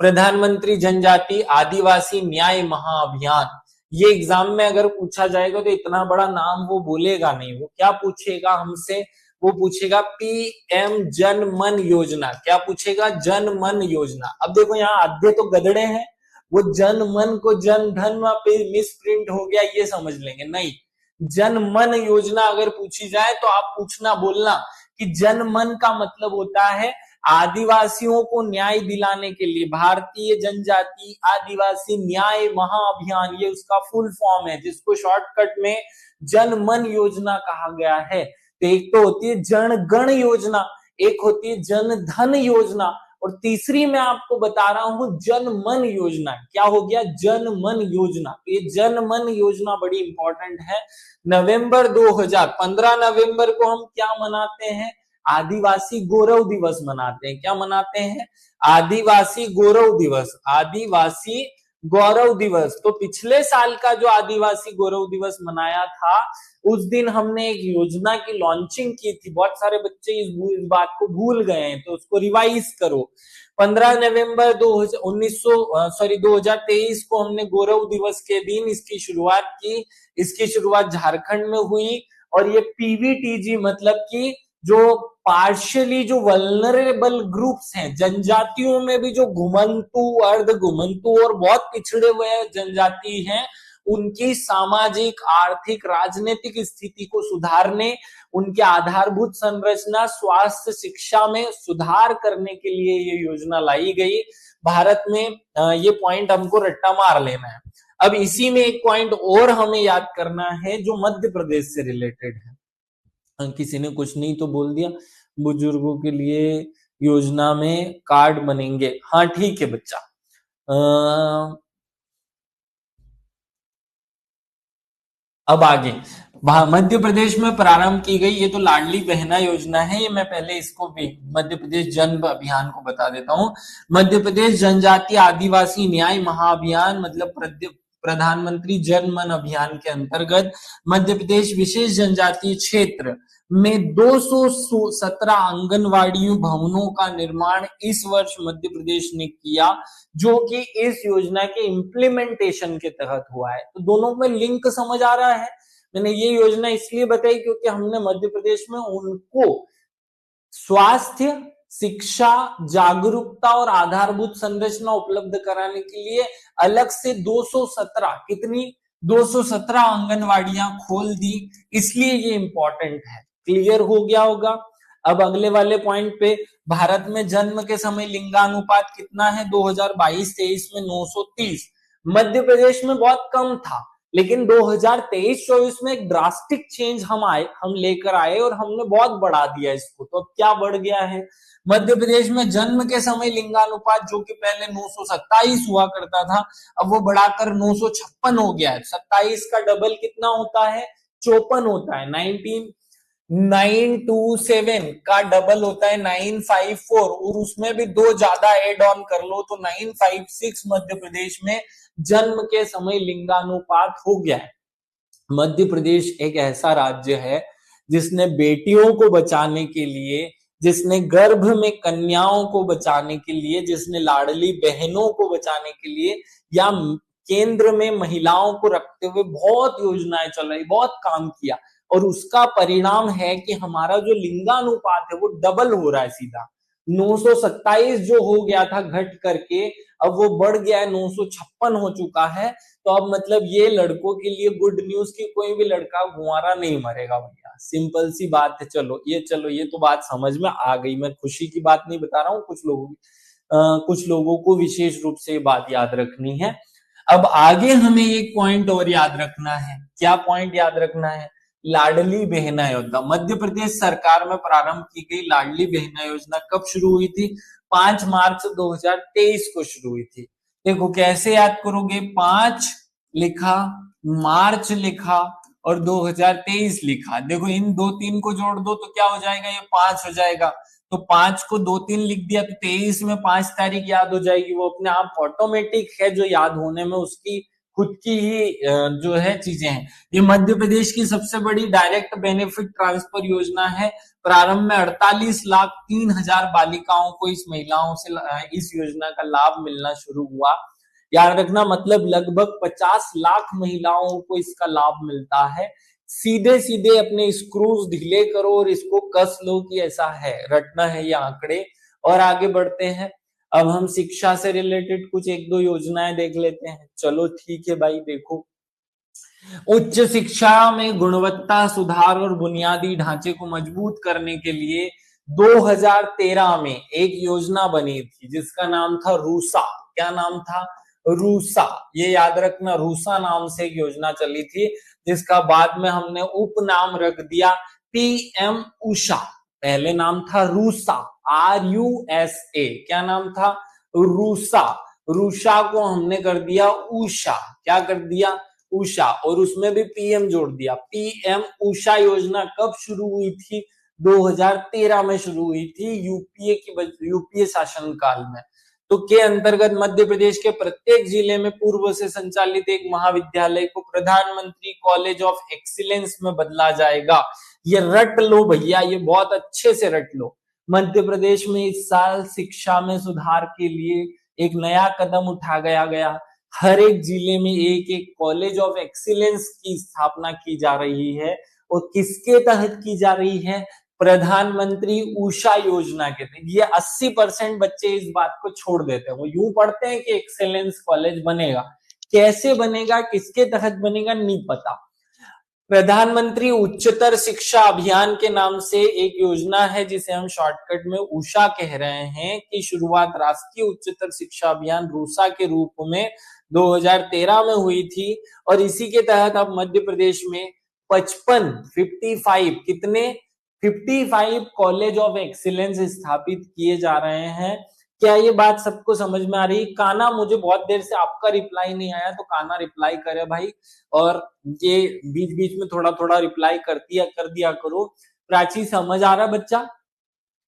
प्रधानमंत्री जनजाति आदिवासी न्याय महाअभियान, ये एग्जाम में अगर पूछा जाएगा तो इतना बड़ा नाम वो बोलेगा नहीं। वो क्या पूछेगा हमसे? वो पूछेगा पीएम जन मन योजना। क्या पूछेगा? जन मन योजना। अब देखो यहाँ आधे तो गधड़े हैं, वो जन मन को जन धन पे मिस प्रिंट हो गया ये समझ लेंगे। नहीं, जन मन योजना अगर पूछी जाए तो आप पूछना बोलना कि जन मन का मतलब होता है आदिवासियों को न्याय दिलाने के लिए भारतीय जनजाति आदिवासी न्याय महाअभियान, ये उसका फुल फॉर्म है, जिसको शॉर्टकट में जन मन योजना कहा गया है। तो एक तो होती है जन गण योजना, एक होती है जन धन योजना, और तीसरी मैं आपको बता रहा हूं जन मन योजना। क्या हो गया? जन मन योजना। ये जन मन योजना बड़ी इंपॉर्टेंट है। नवंबर 2015 नवंबर को हम क्या मनाते हैं? आदिवासी गौरव दिवस मनाते हैं। क्या मनाते हैं? आदिवासी गौरव दिवस। आदिवासी गौरव दिवस। तो पिछले साल का जो आदिवासी गौरव दिवस मनाया था, उस दिन हमने एक योजना की लॉन्चिंग की थी। बहुत सारे बच्चे इस बात को भूल गए हैं, तो उसको रिवाइज करो। 15 नवंबर 2023 को हमने गौरव दिवस के दिन इसकी शुरुआत की। इसकी शुरुआत झारखंड में हुई, और ये पीवीटीजी मतलब कि जो पार्शियली जो वल्नरेबल ग्रुप्स हैं, जनजातियों में भी जो घुमंतु, अर्ध घुमंतु और बहुत पिछड़े हुए जनजाति हैं, उनकी सामाजिक, आर्थिक, राजनीतिक स्थिति को सुधारने, उनके आधारभूत संरचना, स्वास्थ्य, शिक्षा में सुधार करने के लिए ये योजना लाई गई भारत में। ये पॉइंट हमको रट्टा मार लेना है। अब इसी में एक पॉइंट और हमें याद करना है जो मध्य प्रदेश से रिलेटेड है। किसी ने कुछ नहीं तो बोल दिया, बुजुर्गों के लिए योजना में कार्ड बनेंगे। हाँ ठीक है बच्चा। अब आगे मध्य प्रदेश में प्रारंभ की गई, ये तो लाडली बहना योजना है। ये मैं पहले इसको भी मध्य प्रदेश जन अभियान को बता देता हूँ। मध्य प्रदेश जनजातीय आदिवासी न्याय महाअभियान मतलब प्रधानमंत्री जन मन अभियान के अंतर्गत मध्य प्रदेश विशेष जनजातीय क्षेत्र में 217 आंगनवाड़ी भवनों का निर्माण इस वर्ष मध्य प्रदेश ने किया, जो कि इस योजना के इम्प्लीमेंटेशन के तहत हुआ है। तो दोनों में लिंक समझ आ रहा है। मैंने ये योजना इसलिए बताई क्योंकि हमने मध्य प्रदेश में उनको स्वास्थ्य, शिक्षा, जागरूकता और आधारभूत संरचना उपलब्ध कराने के लिए अलग से 217 कितनी 217 आंगनवाड़ियां खोल दी। इसलिए ये इंपॉर्टेंट है। क्लियर हो गया होगा। अब अगले वाले पॉइंट पे, भारत में जन्म के समय लिंगानुपात कितना है? 2022-23 में 930। मध्य प्रदेश में बहुत कम था, लेकिन 2023-24 में एक ड्रास्टिक चेंज हम लेकर आए और हमने बहुत बढ़ा दिया इसको। तो अब क्या बढ़ गया है? मध्य प्रदेश में जन्म के समय लिंगानुपात जो कि पहले 927 हुआ करता था, अब वो बढ़ाकर 956 हो गया है। 27 का डबल कितना होता है? 54 होता है। 927 का डबल होता है 954, और उसमें भी 2 ज्यादा एड ऑन कर लो तो 956 मध्य प्रदेश में जन्म के समय लिंगानुपात हो गया है। मध्य प्रदेश एक ऐसा राज्य है जिसने बेटियों को बचाने के लिए, जिसने गर्भ में कन्याओं को बचाने के लिए, जिसने लाडली बहनों को बचाने के लिए या केंद्र में महिलाओं को रखते हुए बहुत योजनाएं चलाई, बहुत काम किया, और उसका परिणाम है कि हमारा जो लिंगानुपात है वो डबल हो रहा है सीधा। 927 जो हो गया था घट करके, अब वो बढ़ गया है, 956 हो चुका है। तो अब मतलब ये लड़कों के लिए गुड न्यूज की कोई भी लड़का गुंवारा नहीं मरेगा भैया। सिंपल सी बात है। चलो ये तो बात समझ में आ गई। मैं खुशी की बात नहीं बता रहा हूँ, कुछ लोगों को विशेष रूप से ये बात याद रखनी है। अब आगे हमें एक पॉइंट और याद रखना है। क्या पॉइंट याद रखना है? लाडली बहना योजना। मध्य प्रदेश सरकार में प्रारंभ की गई लाडली बहना योजना कब शुरू हुई थी? 5 मार्च 2023 को शुरू हुई थी। देखो कैसे याद करोगे? 5 लिखा, मार्च लिखा और 2023 लिखा। देखो इन 2-3 को जोड़ दो तो क्या हो जाएगा? ये 5 हो जाएगा। तो 5 को 2-3 लिख दिया तो 23 में 5 तारीख याद हो जाएगी। वो अपने आप ऑटोमेटिक है, जो याद होने में उसकी खुद की ही जो है चीजें हैं। ये मध्य प्रदेश की सबसे बड़ी डायरेक्ट बेनिफिट ट्रांसफर योजना है। प्रारंभ में 48,03,000 बालिकाओं को इस योजना का लाभ मिलना शुरू हुआ। याद रखना, मतलब लगभग 50 लाख महिलाओं को इसका लाभ मिलता है। सीधे सीधे अपने स्क्रूज ढीले करो और इसको कस लो कि ऐसा है, रटना है ये आंकड़े। और आगे बढ़ते हैं। अब हम शिक्षा से रिलेटेड कुछ 1-2 योजनाएं देख लेते हैं। चलो ठीक है भाई। देखो, उच्च शिक्षा में गुणवत्ता सुधार और बुनियादी ढांचे को मजबूत करने के लिए 2013 में एक योजना बनी थी जिसका नाम था रूसा। क्या नाम था? रूसा। ये याद रखना, रूसा नाम से एक योजना चली थी जिसका बाद में हमने उपनाम रख दिया पीएम उषा। पहले नाम था रूसा, RUSA, क्या नाम था? रूसा। रूषा को हमने कर दिया उषा, क्या कर दिया? उषा, और उसमें भी पीएम जोड़ दिया, पीएम उषा योजना कब शुरू हुई थी? 2013 में शुरू हुई थी, यूपीए शासन काल में। तो के अंतर्गत मध्य प्रदेश के प्रत्येक जिले में पूर्व से संचालित एक महाविद्यालय को प्रधानमंत्री कॉलेज ऑफ एक्सीलेंस में बदला जाएगा। ये रट लो भैया, ये बहुत अच्छे से रट लो। मध्य प्रदेश में इस साल शिक्षा में सुधार के लिए एक नया कदम उठाया गया। हर एक जिले में एक एक कॉलेज ऑफ एक्सीलेंस की स्थापना की जा रही है, और किसके तहत की जा रही है? प्रधानमंत्री उषा योजना के तहत। ये 80% बच्चे इस बात को छोड़ देते हैं, वो यूं पढ़ते हैं कि एक्सेलेंस कॉलेज बनेगा, कैसे बनेगा, किसके तहत बनेगा, नहीं पता। प्रधानमंत्री उच्चतर शिक्षा अभियान के नाम से एक योजना है जिसे हम शॉर्टकट में उषा कह रहे हैं, की शुरुआत राष्ट्रीय उच्चतर शिक्षा अभियान रूसा के रूप में 2013 में हुई थी, और इसी के तहत अब मध्य प्रदेश में 55 कितने 55 कॉलेज ऑफ एक्सीलेंस स्थापित किए जा रहे हैं। क्या ये बात सबको समझ में आ रही? काना, मुझे बहुत देर से आपका रिप्लाई नहीं आया, तो काना रिप्लाई करे भाई, और ये बीच बीच में थोड़ा थोड़ा रिप्लाई कर दिया करो। प्राची समझ आ रहा बच्चा?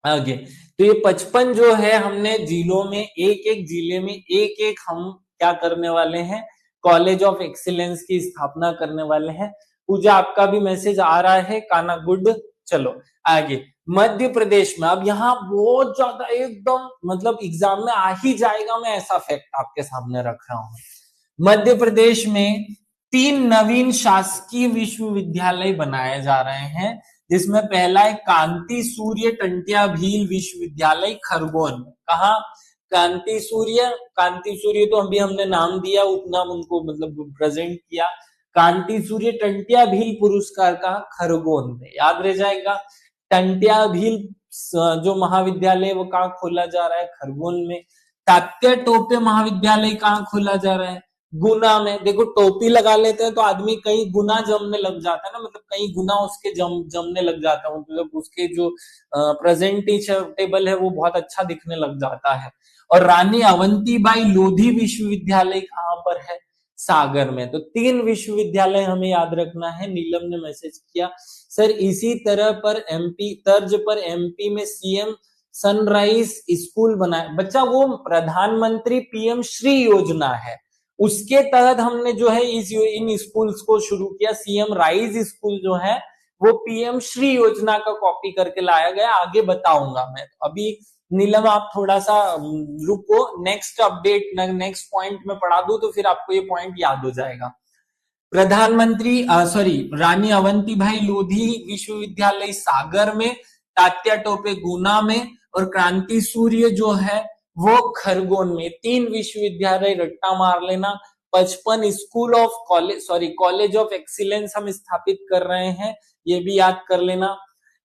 आगे तो ये 55 जो है, हमने जिलों में एक एक जिले में एक एक हम क्या करने वाले हैं? कॉलेज ऑफ एक्सीलेंस की स्थापना करने वाले हैं। पूजा, आपका भी मैसेज आ रहा है, काना गुड। चलो आगे, मध्य प्रदेश में अब यहाँ बहुत ज्यादा एकदम मतलब एग्जाम में आ ही जाएगा, मैं ऐसा फैक्ट आपके सामने रख रहा हूं। मध्य प्रदेश में 3 नवीन शासकीय विश्वविद्यालय बनाए जा रहे हैं, जिसमें पहला है कांति सूर्य टंट्या भील विश्वविद्यालय खरगोन। कहा? कांति सूर्य तो अभी हमने नाम दिया, उपनाम उनको मतलब प्रेजेंट किया। कांति सूर्य टंट्या भील पुरस्कार का खरगोन में, याद रह जाएगा। टंट्या भील जो महाविद्यालय वो कहाँ खोला जा रहा है? खरगोन में। तात्या टोपे महाविद्यालय कहाँ खोला जा रहा है? गुना में। देखो टोपी लगा लेते हैं तो आदमी कहीं गुना जमने लग जाता है ना, मतलब कहीं गुना उसके जमने लग जाता है, मतलब उसके जो प्रेजेंटेबल है वो बहुत अच्छा दिखने लग जाता है। और रानी अवंतीबाई लोधी विश्वविद्यालय कहाँ पर है? सागर में। तो 3 विश्वविद्यालय हमें याद रखना है। नीलम ने मैसेज किया सर इसी तरह पर तर्ज पर एमपी में सीएम सनराइज स्कूल बनाया। बच्चा वो प्रधानमंत्री पीएम श्री योजना है, उसके तहत हमने जो है इन स्कूल्स को शुरू किया। सीएम राइज स्कूल जो है वो पीएम श्री योजना का कॉपी करके लाया गया, आगे बताऊंगा मैं। अभी नीलम आप थोड़ा सा रुको, नेक्स्ट अपडेट नेक्स्ट पॉइंट में पढ़ा दूं तो फिर आपको ये पॉइंट याद हो जाएगा। प्रधानमंत्री रानी अवंतीबाई लोधी विश्वविद्यालय सागर में, तात्या टोपे गुना में, और क्रांति सूर्य जो है वो खरगोन में। 3 विश्वविद्यालय रट्टा मार लेना। 55 school of college of excellence हम स्थापित कर रहे हैं, ये भी याद कर लेना।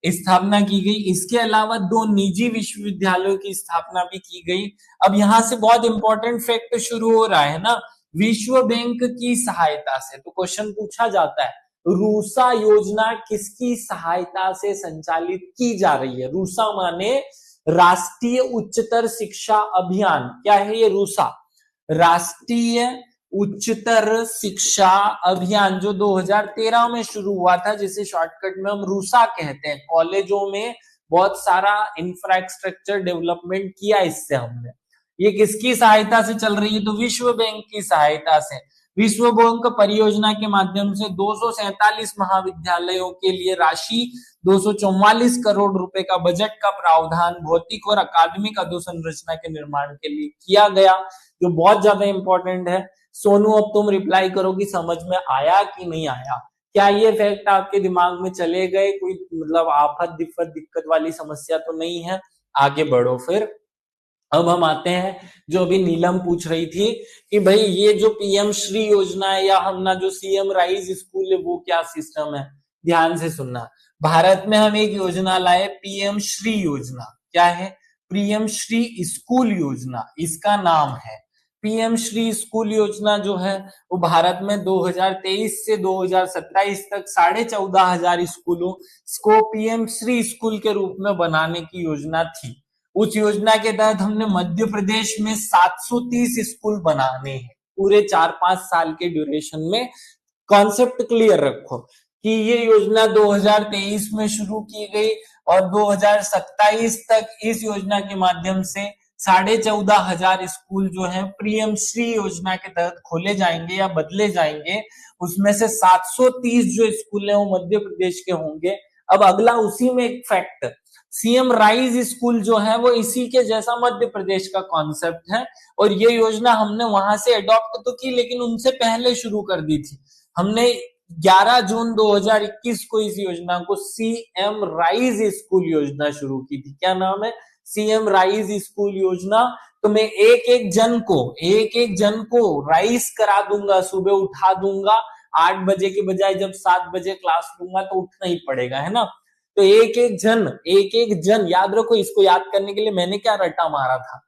स्थापना की गई। इसके अलावा 2 निजी विश्वविद्यालयों की स्थापना भी की गई। अब यहां से बहुत इंपॉर्टेंट फैक्ट शुरू हो रहा है ना, विश्व बैंक की सहायता से। तो क्वेश्चन पूछा जाता है रूसा योजना किसकी सहायता से संचालित की जा रही है? रूसा माने राष्ट्रीय उच्चतर शिक्षा अभियान। क्या है ये रूसा? राष्ट्रीय उच्चतर शिक्षा अभियान जो 2013 में शुरू हुआ था, जिसे शॉर्टकट में हम रूसा कहते हैं। कॉलेजों में बहुत सारा इंफ्रास्ट्रक्चर डेवलपमेंट किया इससे हमने। ये किसकी सहायता से चल रही है? तो विश्व बैंक की सहायता से। विश्व बैंक परियोजना के माध्यम से 247 महाविद्यालयों के लिए राशि 244 करोड़ रुपए का बजट का प्रावधान भौतिक और अकादमिक अधोसंरचना के निर्माण के लिए किया गया, जो बहुत ज्यादा इंपॉर्टेंट है। सोनू अब तुम रिप्लाई करो कि समझ में आया कि नहीं आया। क्या ये फैक्ट आपके दिमाग में चले गए? कोई मतलब आफत दिक्कत वाली समस्या तो नहीं है? आगे बढ़ो फिर। अब हम आते हैं जो अभी नीलम पूछ रही थी कि भाई ये जो पीएम श्री योजना है या हम ना जो सीएम राइज स्कूल है वो क्या सिस्टम है? ध्यान से सुनना। भारत में हम एक योजना लाए पीएम श्री योजना। क्या है? पीएम श्री स्कूल योजना इसका नाम है। पीएम श्री स्कूल योजना जो है वो भारत में 2023 से 2027 तक 14,500 स्कूलों को पीएम श्री स्कूल के रूप में बनाने की योजना थी। उस योजना के तहत हमने मध्य प्रदेश में 730 स्कूल बनाने हैं पूरे 4-5 साल के ड्यूरेशन में। कॉन्सेप्ट क्लियर रखो कि ये योजना 2023 में शुरू की गई और 2027 तक इस योजना के माध्यम से 14,500 स्कूल जो है पीएम श्री योजना के तहत खोले जाएंगे या बदले जाएंगे। उसमें से 730 जो स्कूल है वो मध्य प्रदेश के होंगे। अब अगला उसी में एक फैक्ट, सीएम राइज स्कूल जो है वो इसी के जैसा मध्य प्रदेश का कॉन्सेप्ट है और ये योजना हमने वहां से अडॉप्ट तो की लेकिन उनसे पहले शुरू कर दी थी। हमने 11 जून 2021 को इस योजना को सीएम राइज स्कूल योजना शुरू की थी। क्या नाम है? सीएम राइज स्कूल योजना। तो मैं एक एक जन को राइज करा दूंगा, सुबह उठा दूंगा 8 बजे के बजाय जब 7 बजे क्लास लूंगा तो उठना ही पड़ेगा, है ना। तो एक एक जन याद रखो। इसको याद करने के लिए मैंने क्या रट्टा मारा था,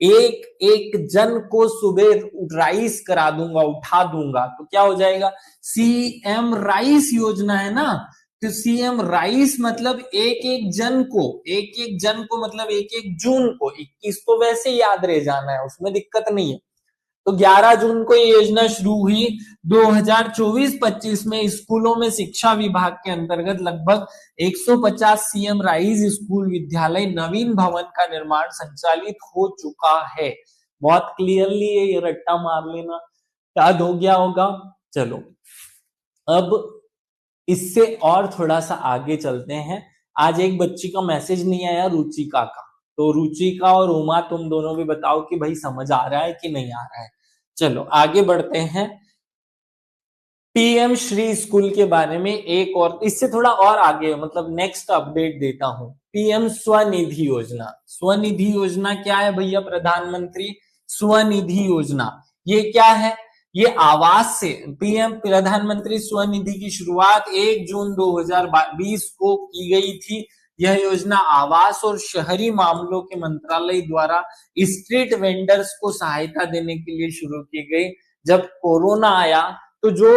एक एक जन को सुबह राइस करा दूंगा, उठा दूंगा। तो क्या हो जाएगा? सीएम राइस योजना है ना। तो सीएम राइस मतलब एक एक जन को मतलब एक एक जून को। 21 तो वैसे याद रह जाना है, उसमें दिक्कत नहीं है। तो 11 जून को ये योजना शुरू हुई। 2024-25 में स्कूलों में शिक्षा विभाग के अंतर्गत लगभग 150 सीएम राइज स्कूल विद्यालय नवीन भवन का निर्माण संचालित हो चुका है। बहुत क्लियरली ये रट्टा मार लेना, याद हो गया होगा। चलो अब इससे और थोड़ा सा आगे चलते हैं। आज एक बच्ची का मैसेज नहीं आया, रुचिका का। तो रुचिका और उमा तुम दोनों भी बताओ कि भाई समझ आ रहा है कि नहीं आ रहा है। चलो आगे बढ़ते हैं। पीएम श्री स्कूल के बारे में एक और, इससे थोड़ा और आगे मतलब नेक्स्ट अपडेट देता हूं। पीएम स्वनिधि योजना। स्वनिधि योजना क्या है भैया? प्रधानमंत्री स्वनिधि योजना। ये क्या है? ये आवास से पीएम प्रधानमंत्री स्वनिधि की शुरुआत 1 जून 2020 को की गई थी। यह योजना आवास और शहरी मामलों के मंत्रालय द्वारा स्ट्रीट वेंडर्स को सहायता देने के लिए शुरू की गई। जब कोरोना आया तो जो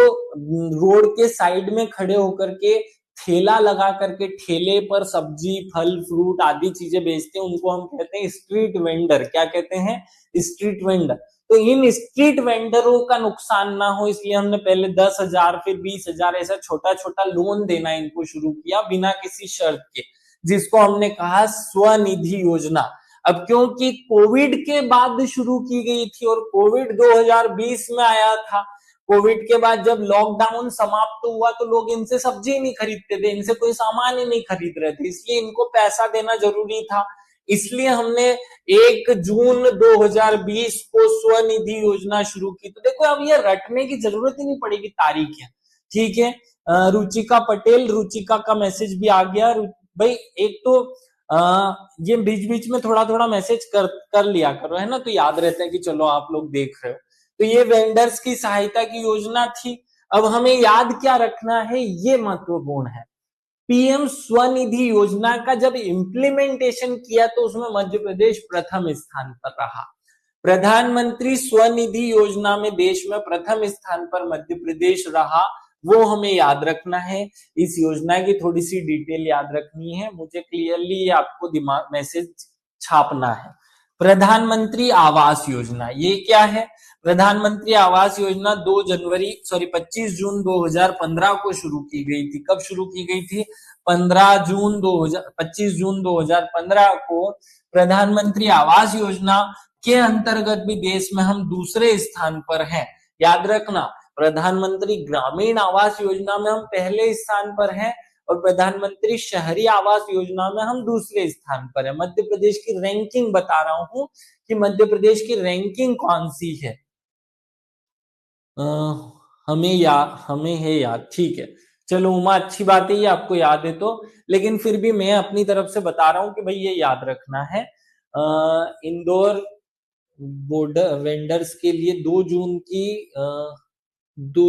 रोड के साइड में खड़े होकर के ठेला लगा करके ठेले पर सब्जी, फल, फ्रूट आदि चीजें बेचते हैं, उनको हम कहते हैं स्ट्रीट वेंडर। क्या कहते हैं? Street vendor. तो इन स्ट्रीट वेंडरों का नुकसान ना हो इसलिए हमने पहले 10,000 फिर 20,000 ऐसा छोटा छोटा लोन देना इनको शुरू किया बिना किसी शर्त के, जिसको हमने कहा स्वनिधि योजना। अब क्योंकि कोविड के बाद शुरू की गई थी और कोविड 2020 में आया था, कोविड के बाद जब लॉकडाउन समाप्त हुआ तो लोग इनसे सब्जी नहीं खरीदते थे, इनसे कोई सामान ही नहीं खरीद रहे थे, इसलिए इनको पैसा देना जरूरी था। इसलिए हमने 1 जून 2020 को स्वनिधि योजना शुरू की। तो देखो अब ये रटने की जरूरत ही नहीं पड़ेगी तारीख है, ठीक है। रुचिका पटेल, रुचिका का मैसेज भी आ गया। भाई एक तो ये बीच बीच में थोड़ा थोड़ा मैसेज कर लिया करो, है ना, तो याद रहता है कि चलो आप लोग देख रहे हो। तो ये वेंडर्स की सहायता की योजना थी। अब हमें याद क्या रखना है, ये महत्वपूर्ण है। पीएम स्वनिधि योजना का जब इम्प्लीमेंटेशन किया तो उसमें मध्य प्रदेश प्रथम स्थान पर रहा। प्रधानमंत्री स्वनिधि योजना में देश में प्रथम स्थान पर मध्य प्रदेश रहा, वो हमें याद रखना है। इस योजना की थोड़ी सी डिटेल याद रखनी है, मुझे क्लियरली आपको दिमाग मैसेज छापना है। प्रधानमंत्री आवास योजना, ये क्या है? प्रधानमंत्री आवास योजना 25 जून 2015 को शुरू की गई थी। कब शुरू की गई थी? 25 जून 2015 को। प्रधानमंत्री आवास योजना के अंतर्गत भी देश में हम दूसरे स्थान पर हैं। याद रखना, प्रधानमंत्री ग्रामीण आवास योजना में हम पहले स्थान पर हैं और प्रधानमंत्री शहरी आवास योजना में हम दूसरे स्थान पर है। मध्य प्रदेश की रैंकिंग बता रहा हूं कि मध्य प्रदेश की रैंकिंग कौन सी है। हमें है याद, ठीक है। चलो उमा, अच्छी बात है ये आपको याद है तो, लेकिन फिर भी मैं अपनी तरफ से बता रहा हूं कि भाई ये याद रखना है। इंदौर बॉर्डर वेंडर्स के लिए 2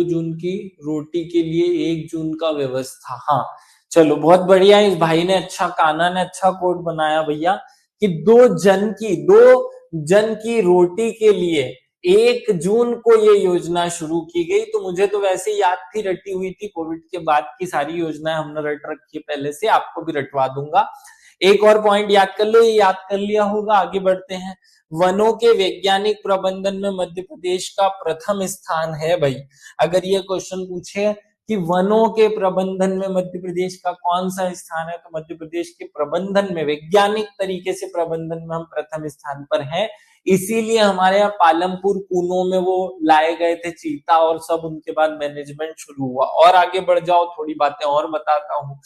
जून की रोटी के लिए 1 जून का व्यवस्था। हाँ चलो बहुत बढ़िया, इस भाई ने अच्छा, काना ने अच्छा कोड बनाया भैया कि 2 जन की रोटी के लिए 1 जून को ये योजना शुरू की गई। तो मुझे तो वैसे ही याद थी, रटी हुई थी, कोविड के बाद की सारी योजनाएं हमने रट रखी है पहले से, आपको भी रटवा दूंगा। एक और पॉइंट याद कर लो, ये याद कर लिया होगा, आगे बढ़ते हैं। वनों के वैज्ञानिक प्रबंधन में मध्य प्रदेश का प्रथम स्थान है भाई। अगर ये क्वेश्चन पूछे कि वनों के प्रबंधन में मध्य प्रदेश का कौन सा स्थान है, तो मध्य प्रदेश के प्रबंधन में, वैज्ञानिक तरीके से प्रबंधन में हम प्रथम स्थान पर हैं। इसीलिए हमारे यहाँ पालमपुर कूनों में वो लाए गए थे चीता और सब, उनके बाद मैनेजमेंट शुरू हुआ। और आगे बढ़ जाओ, थोड़ी बातें और बताता हूँ।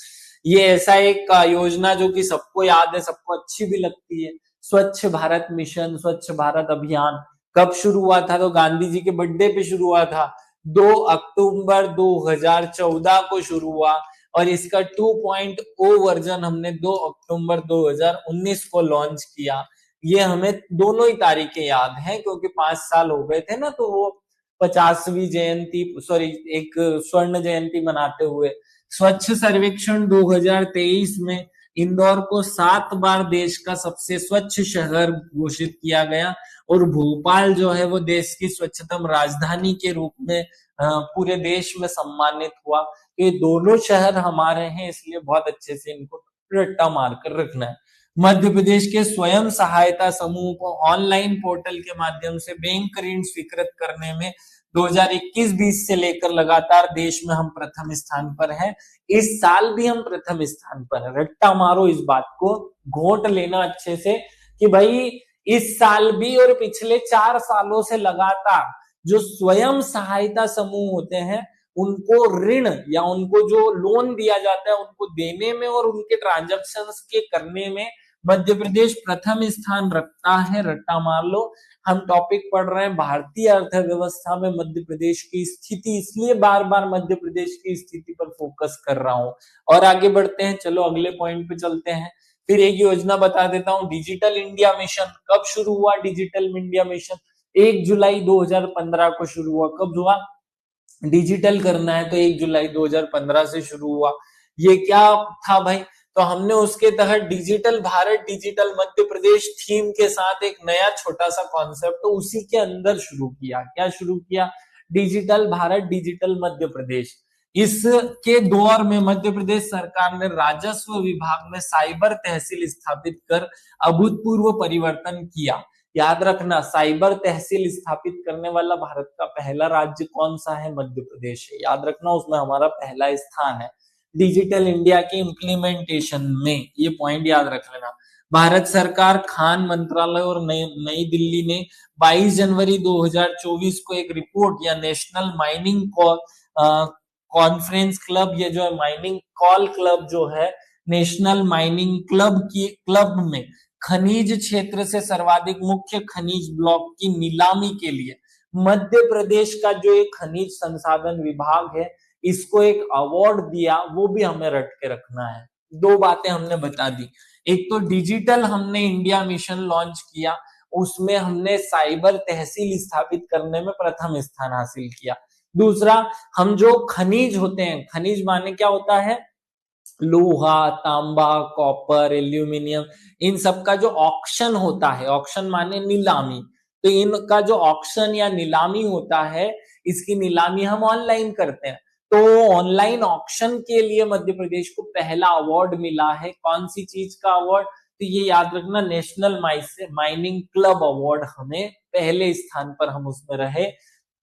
ये ऐसा एक योजना जो कि सबको याद है, सबको अच्छी भी लगती है, स्वच्छ भारत मिशन, स्वच्छ भारत अभियान। कब शुरू हुआ था? तो गांधी जी के बर्थडे पे शुरू हुआ था, 2 अक्टूबर 2014 को शुरू हुआ। और इसका 2.0 वर्जन हमने 2 अक्टूबर 2019 को लॉन्च किया। ये हमें दोनों ही तारीखें याद हैं क्योंकि 5 साल हो गए थे ना, तो वो 50वीं जयंती, सॉरी, एक स्वर्ण जयंती मनाते हुए। स्वच्छ सर्वेक्षण 2023 में इंदौर को 7 बार देश का सबसे स्वच्छ शहर घोषित किया गया, और भोपाल जो है वो देश की स्वच्छतम राजधानी के रूप में पूरे देश में सम्मानित हुआ। ये दोनों शहर हमारे हैं, इसलिए बहुत अच्छे से इनको रट्टा मारकर रखना है। मध्य प्रदेश के स्वयं सहायता समूह को ऑनलाइन पोर्टल के माध्यम से बैंक ऋण स्वीकृत करने में 2021-20 से लेकर लगातार देश में हम प्रथम स्थान पर हैं। इस साल भी हम प्रथम स्थान पर हैं। रट्टा मारो इस बात को, घोट लेना अच्छे से कि भाई इस साल भी और पिछले 4 सालों से लगातार जो स्वयं सहायता समूह होते हैं उनको ऋण या उनको जो लोन दिया जाता है उनको देने में और उनके ट्रांजैक्शंस के करने में मध्य प्रदेश प्रथम स्थान रखता है। रट्टा मार लो। हम टॉपिक पढ़ रहे हैं भारतीय अर्थव्यवस्था में मध्य प्रदेश की स्थिति, इसलिए बार बार मध्य प्रदेश की स्थिति पर फोकस कर रहा हूं। और आगे बढ़ते हैं, चलो अगले पॉइंट पे चलते हैं। फिर एक योजना बता देता हूं, डिजिटल इंडिया मिशन। कब शुरू हुआ डिजिटल इंडिया मिशन? 1 जुलाई 2015 को शुरू हुआ। कब हुआ? डिजिटल करना है तो 1 जुलाई 2015 से शुरू हुआ। ये क्या था भाई? तो हमने उसके तहत digital Bharat, digital Madhya Pradesh theme के साथ एक नया छोटा सा कॉन्सेप्ट तो उसी के अंदर शुरू किया। क्या शुरू किया? Digital Bharat, digital Madhya Pradesh. इसके दौर में मध्य प्रदेश सरकार ने राजस्व विभाग में साइबर तहसील स्थापित कर अभूतपूर्व परिवर्तन किया। याद रखना, साइबर तहसील स्थापित करने वाला भारत का पहला राज्य कौन सा है? मध्य प्रदेश है। याद रखना, उसमें हमारा पहला स्थान है डिजिटल इंडिया की इम्प्लीमेंटेशन में। ये पॉइंट याद रख लेना। भारत सरकार, खान मंत्रालय और नई दिल्ली ने 22 जनवरी 2024 को एक रिपोर्ट या नेशनल माइनिंग कॉन्फ्रेंस क्लब, ये जो है माइनिंग कॉल क्लब जो है, नेशनल माइनिंग क्लब में खनिज क्षेत्र से सर्वाधिक मुख्य खनिज ब्लॉक की नीलामी के लिए मध्य प्रदेश का जो एक खनिज संसाधन विभाग है इसको एक अवार्ड दिया। वो भी हमें रट के रखना है। 2 बातें हमने बता दी। एक तो डिजिटल हमने इंडिया मिशन लॉन्च किया, उसमें हमने साइबर तहसील स्थापित करने में प्रथम स्थान हासिल किया। दूसरा, हम जो खनिज होते हैं, खनिज माने क्या होता है? लोहा, तांबा, कॉपर, एल्यूमिनियम, इन सब का जो ऑक्शन होता है, ऑक्शन माने नीलामी, तो इनका जो ऑक्शन या नीलामी होता है, इसकी नीलामी हम ऑनलाइन करते हैं। तो ऑनलाइन ऑक्शन के लिए मध्य प्रदेश को पहला अवार्ड मिला है। कौन सी चीज का अवार्ड? तो ये याद रखना, नेशनल माइनिंग क्लब अवार्ड। हमें पहले स्थान पर हम उसमें रहे।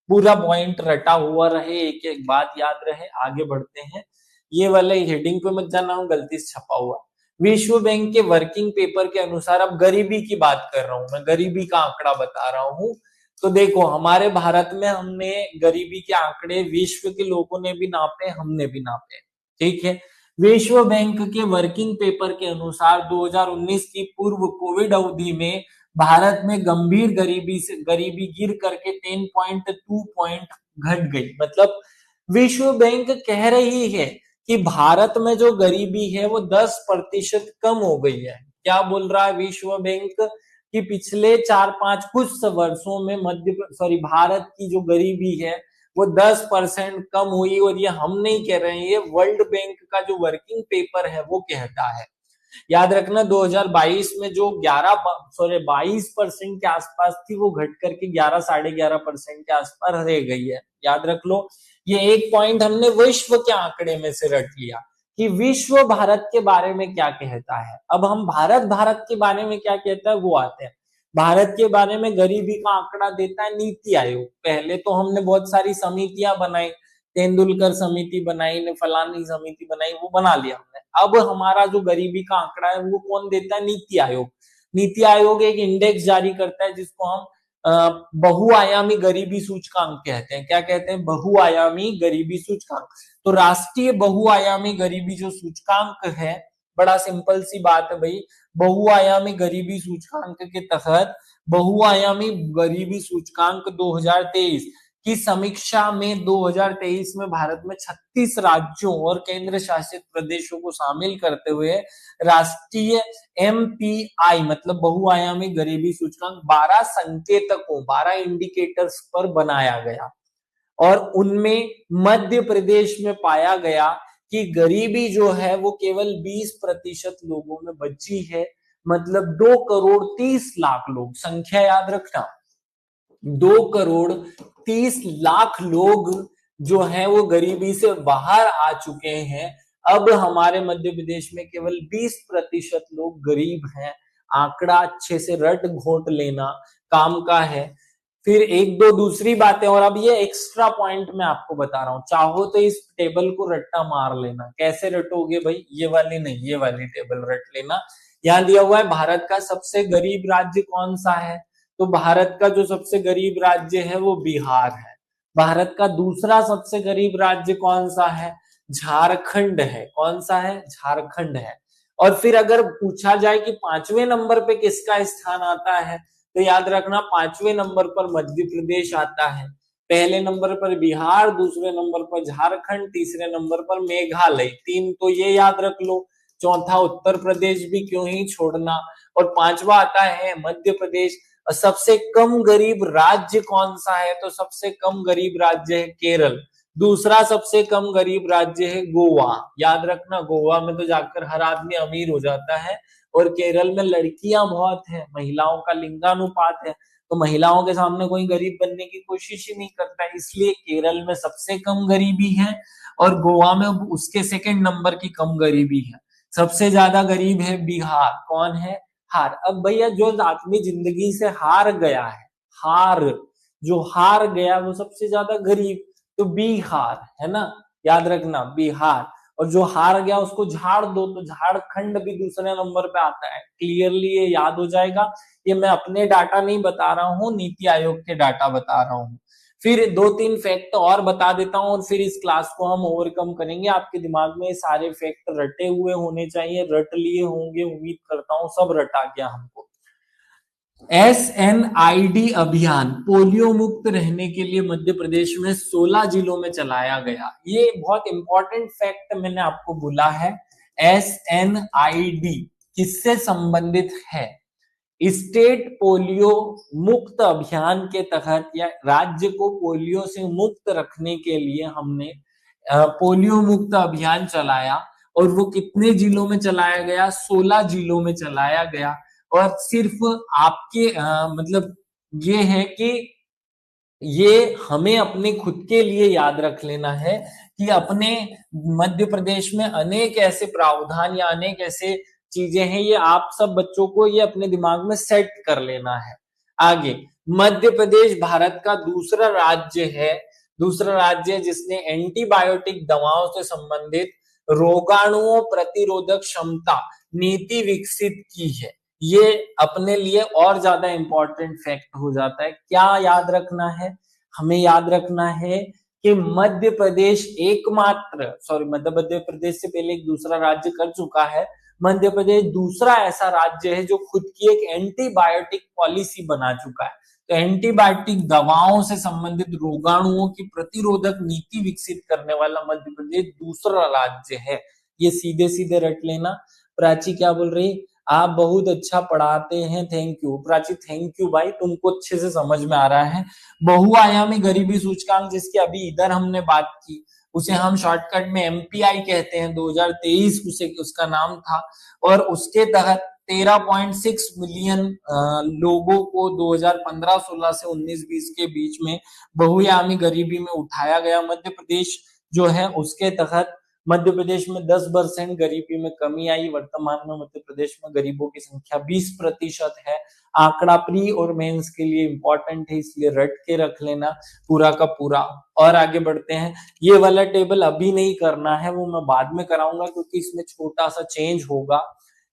पूरा पॉइंट रटा हुआ रहे, एक एक बात याद रहे। आगे बढ़ते हैं। ये वाले हेडिंग पे मत जाना, हूं गलती से छपा हुआ। विश्व बैंक के वर्किंग पेपर के अनुसार, अब गरीबी की बात कर रहा हूं मैं, गरीबी का आंकड़ा बता रहा हूं। तो देखो, हमारे भारत में हमने गरीबी के आंकड़े विश्व के लोगों ने भी नापे, हमने भी नापे, ठीक है। विश्व बैंक के वर्किंग पेपर के अनुसार 2019 की पूर्व कोविड अवधि में भारत में गंभीर गरीबी गिर करके 10.2 पॉइंट घट गई। मतलब विश्व बैंक कह रही है कि भारत में जो गरीबी है वो 10% कम हो गई है। क्या बोल रहा है विश्व बैंक? कि पिछले 4-5 कुछ वर्षों में भारत की जो गरीबी है वो 10% कम हुई। और ये हम नहीं कह रहे हैं, ये वर्ल्ड बैंक का जो वर्किंग पेपर है वो कहता है। याद रखना 2022 में जो 22% के आसपास थी वो घट करके 11 साढ़े 11% के आसपास रह गई है। याद रख लो, ये एक पॉइंट हमने विश्व के आंकड़े में से रट लिया कि विश्व भारत के बारे में क्या कहता है। अब हम भारत के बारे में क्या कहता है वो आते हैं। भारत के बारे में गरीबी का आंकड़ा देता है नीति आयोग। पहले तो हमने बहुत सारी समितियां बनाई, तेंदुलकर समिति बनाई ने, फलानी समिति बनाई, वो बना लिया हमने। अब हमारा जो गरीबी का आंकड़ा है वो कौन देता है? नीति आयोग। नीति आयोग एक इंडेक्स जारी करता है जिसको हम बहुआयामी गरीबी सूचकांक कहते हैं। क्या कहते हैं? बहुआयामी गरीबी सूचकांक। तो राष्ट्रीय बहुआयामी गरीबी जो सूचकांक है, बड़ा सिंपल सी बात है भाई, बहुआयामी गरीबी सूचकांक के तहत बहुआयामी गरीबी सूचकांक 2023 की समीक्षा में 2023 में भारत में 36 राज्यों और केंद्र शासित प्रदेशों को शामिल करते हुए राष्ट्रीय एमपीआई मतलब बहुआयामी गरीबी सूचकांक 12 संकेतकों 12 इंडिकेटर्स पर बनाया गया और उनमें मध्य प्रदेश में पाया गया कि गरीबी जो है वो केवल 20% लोगों में बची है। मतलब 2 करोड़ 30 लाख लोग, संख्या याद रखना, 2 करोड़ 30 लाख लोग जो है वो गरीबी से बाहर आ चुके हैं। अब हमारे मध्य प्रदेश में केवल 20% लोग गरीब हैं। आंकड़ा अच्छे से रट घोट लेना काम का है। फिर एक दो दूसरी बातें, और अब ये एक्स्ट्रा पॉइंट मैं आपको बता रहा हूं, चाहो तो इस टेबल को रट्टा मार लेना। कैसे रटोगे भाई? ये वाली नहीं, ये वाली टेबल रट लेना। यहां दिया हुआ है भारत का सबसे गरीब राज्य कौन सा है, तो भारत का जो सबसे गरीब राज्य है वो बिहार है। भारत का दूसरा सबसे गरीब राज्य कौन सा है? झारखंड है। कौन सा है? झारखंड है। और फिर अगर पूछा जाए कि 5वें नंबर पे किसका स्थान आता है, तो याद रखना 5वें नंबर पर मध्य प्रदेश आता है, पहले नंबर पर बिहार, दूसरे नंबर पर झारखंड, तीसरे नंबर पर मेघालय। 3 तो ये याद रख लो, चौथा उत्तर प्रदेश भी क्यों ही छोड़ना, और 5वां आता है मध्य प्रदेश। सबसे कम गरीब राज्य कौन सा है, तो सबसे कम गरीब राज्य है केरल। दूसरा सबसे कम गरीब राज्य है गोवा। याद रखना, गोवा में तो जाकर हर आदमी अमीर हो जाता है, और केरल में लड़कियां बहुत हैं, महिलाओं का लिंगानुपात है, तो महिलाओं के सामने कोई गरीब बनने की कोशिश ही नहीं करता, इसलिए केरल में सबसे कम गरीबी है और गोवा में उसके सेकंड नंबर की कम गरीबी है। सबसे ज्यादा गरीब है बिहार। कौन है? हार। अब भैया जो आदमी जिंदगी से हार गया है, हार जो हार गया वो सबसे ज्यादा गरीब, तो बिहार है ना, याद रखना बिहार। और जो हार गया उसको झाड़ दो, तो झारखंड भी दूसरे नंबर पे आता है। क्लियरली ये याद हो जाएगा। ये मैं अपने डाटा नहीं बता रहा हूँ, नीति आयोग के डाटा बता रहा हूँ। फिर 2-3 फैक्ट और बता देता हूँ और फिर इस क्लास को हम ओवरकम करेंगे। आपके दिमाग में सारे फैक्ट रटे हुए होने चाहिए, रट लिए होंगे, उम्मीद करता हूँ सब रटा गया हमको। SNID अभियान पोलियो मुक्त रहने के लिए मध्य प्रदेश में 16 जिलों में चलाया गया। ये बहुत इंपॉर्टेंट फैक्ट मैंने आपको बोला है। SNID किससे संबंधित है? स्टेट पोलियो मुक्त अभियान के तहत, या राज्य को पोलियो से मुक्त रखने के लिए हमने पोलियो मुक्त अभियान चलाया। और वो कितने जिलों में चलाया गया? 16 जिलों में चलाया गया। और सिर्फ आपके मतलब ये है कि ये हमें अपने खुद के लिए याद रख लेना है कि अपने मध्य प्रदेश में अनेक ऐसे प्रावधान या अनेक ऐसे चीजें हैं, ये आप सब बच्चों को ये अपने दिमाग में सेट कर लेना है। आगे, मध्य प्रदेश भारत का दूसरा राज्य है जिसने एंटीबायोटिक दवाओं से संबंधित रोगाणुओं प्रतिरोधक क्षमता नीति विकसित की है। ये अपने लिए और ज्यादा इंपॉर्टेंट फैक्ट हो जाता है। क्या याद रखना है? हमें याद रखना है कि मध्य प्रदेश मध्य प्रदेश से पहले एक दूसरा राज्य कर चुका है। मध्य प्रदेश दूसरा ऐसा राज्य है जो खुद की एक एंटीबायोटिक पॉलिसी बना चुका है। तो एंटीबायोटिक दवाओं से संबंधित रोगाणुओं की प्रतिरोधक नीति विकसित करने वाला मध्य प्रदेश दूसरा राज्य है। ये सीधे सीधे रट लेना। प्राची क्या बोल रही? आप बहुत अच्छा पढ़ाते हैं, thank you Prachi, thank you भाई, तुमको अच्छे से समझ में आ रहा है। बहुआयामी गरीबी सूचकांक जिसकी अभी इधर हमने बात की, उसे हम शॉर्टकट में एमपीआई कहते हैं, 2023 उसे उसका नाम था। और उसके तहत 13.6 मिलियन लोगों को 2015-16 से 19-20 के बीच में बहुआयामी गरीबी में उठाया गया। मध्य प्रदेश जो है उसके तहत मध्य प्रदेश में 10% गरीबी में कमी आई। वर्तमान में मध्य प्रदेश में गरीबों की संख्या 20% है। आंकड़ा प्री और मेंस के लिए इंपॉर्टेंट है, इसलिए रट के रख लेना पूरा का पूरा। और आगे बढ़ते हैं। ये वाला टेबल अभी नहीं करना है, वो मैं बाद में कराऊंगा क्योंकि इसमें छोटा सा चेंज होगा।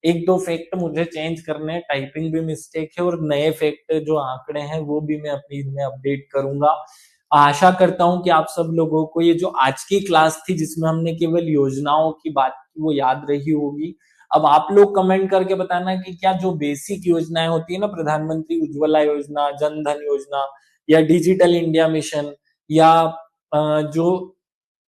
एक दो फैक्ट मुझे चेंज करने हैं, टाइपिंग भी मिस्टेक है, और नए फैक्ट जो आंकड़े हैं वो भी मैं अपनी इनमें अपडेट करूंगा। आशा करता हूं कि आप सब लोगों को ये जो आज की क्लास थी जिसमें हमने केवल योजनाओं की बात की वो याद रही होगी। अब आप लोग कमेंट करके बताना कि क्या जो बेसिक योजनाएं होती है ना, प्रधानमंत्री उज्ज्वला योजना, जन धन योजना, या डिजिटल इंडिया मिशन, या जो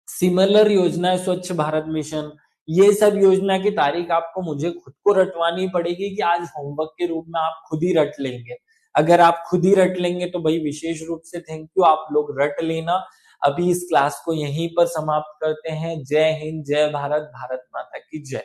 सिमिलर योजना है स्वच्छ भारत मिशन, ये सब योजना की तारीख आपको मुझे खुद को रटवानी पड़ेगी कि आज होमवर्क के रूप में आप खुद ही रट लेंगे। अगर आप खुद ही रट लेंगे तो भाई विशेष रूप से थैंक यू, आप लोग रट लेना। अभी इस क्लास को यहीं पर समाप्त करते हैं। जय हिंद, जय भारत, भारत माता की जय।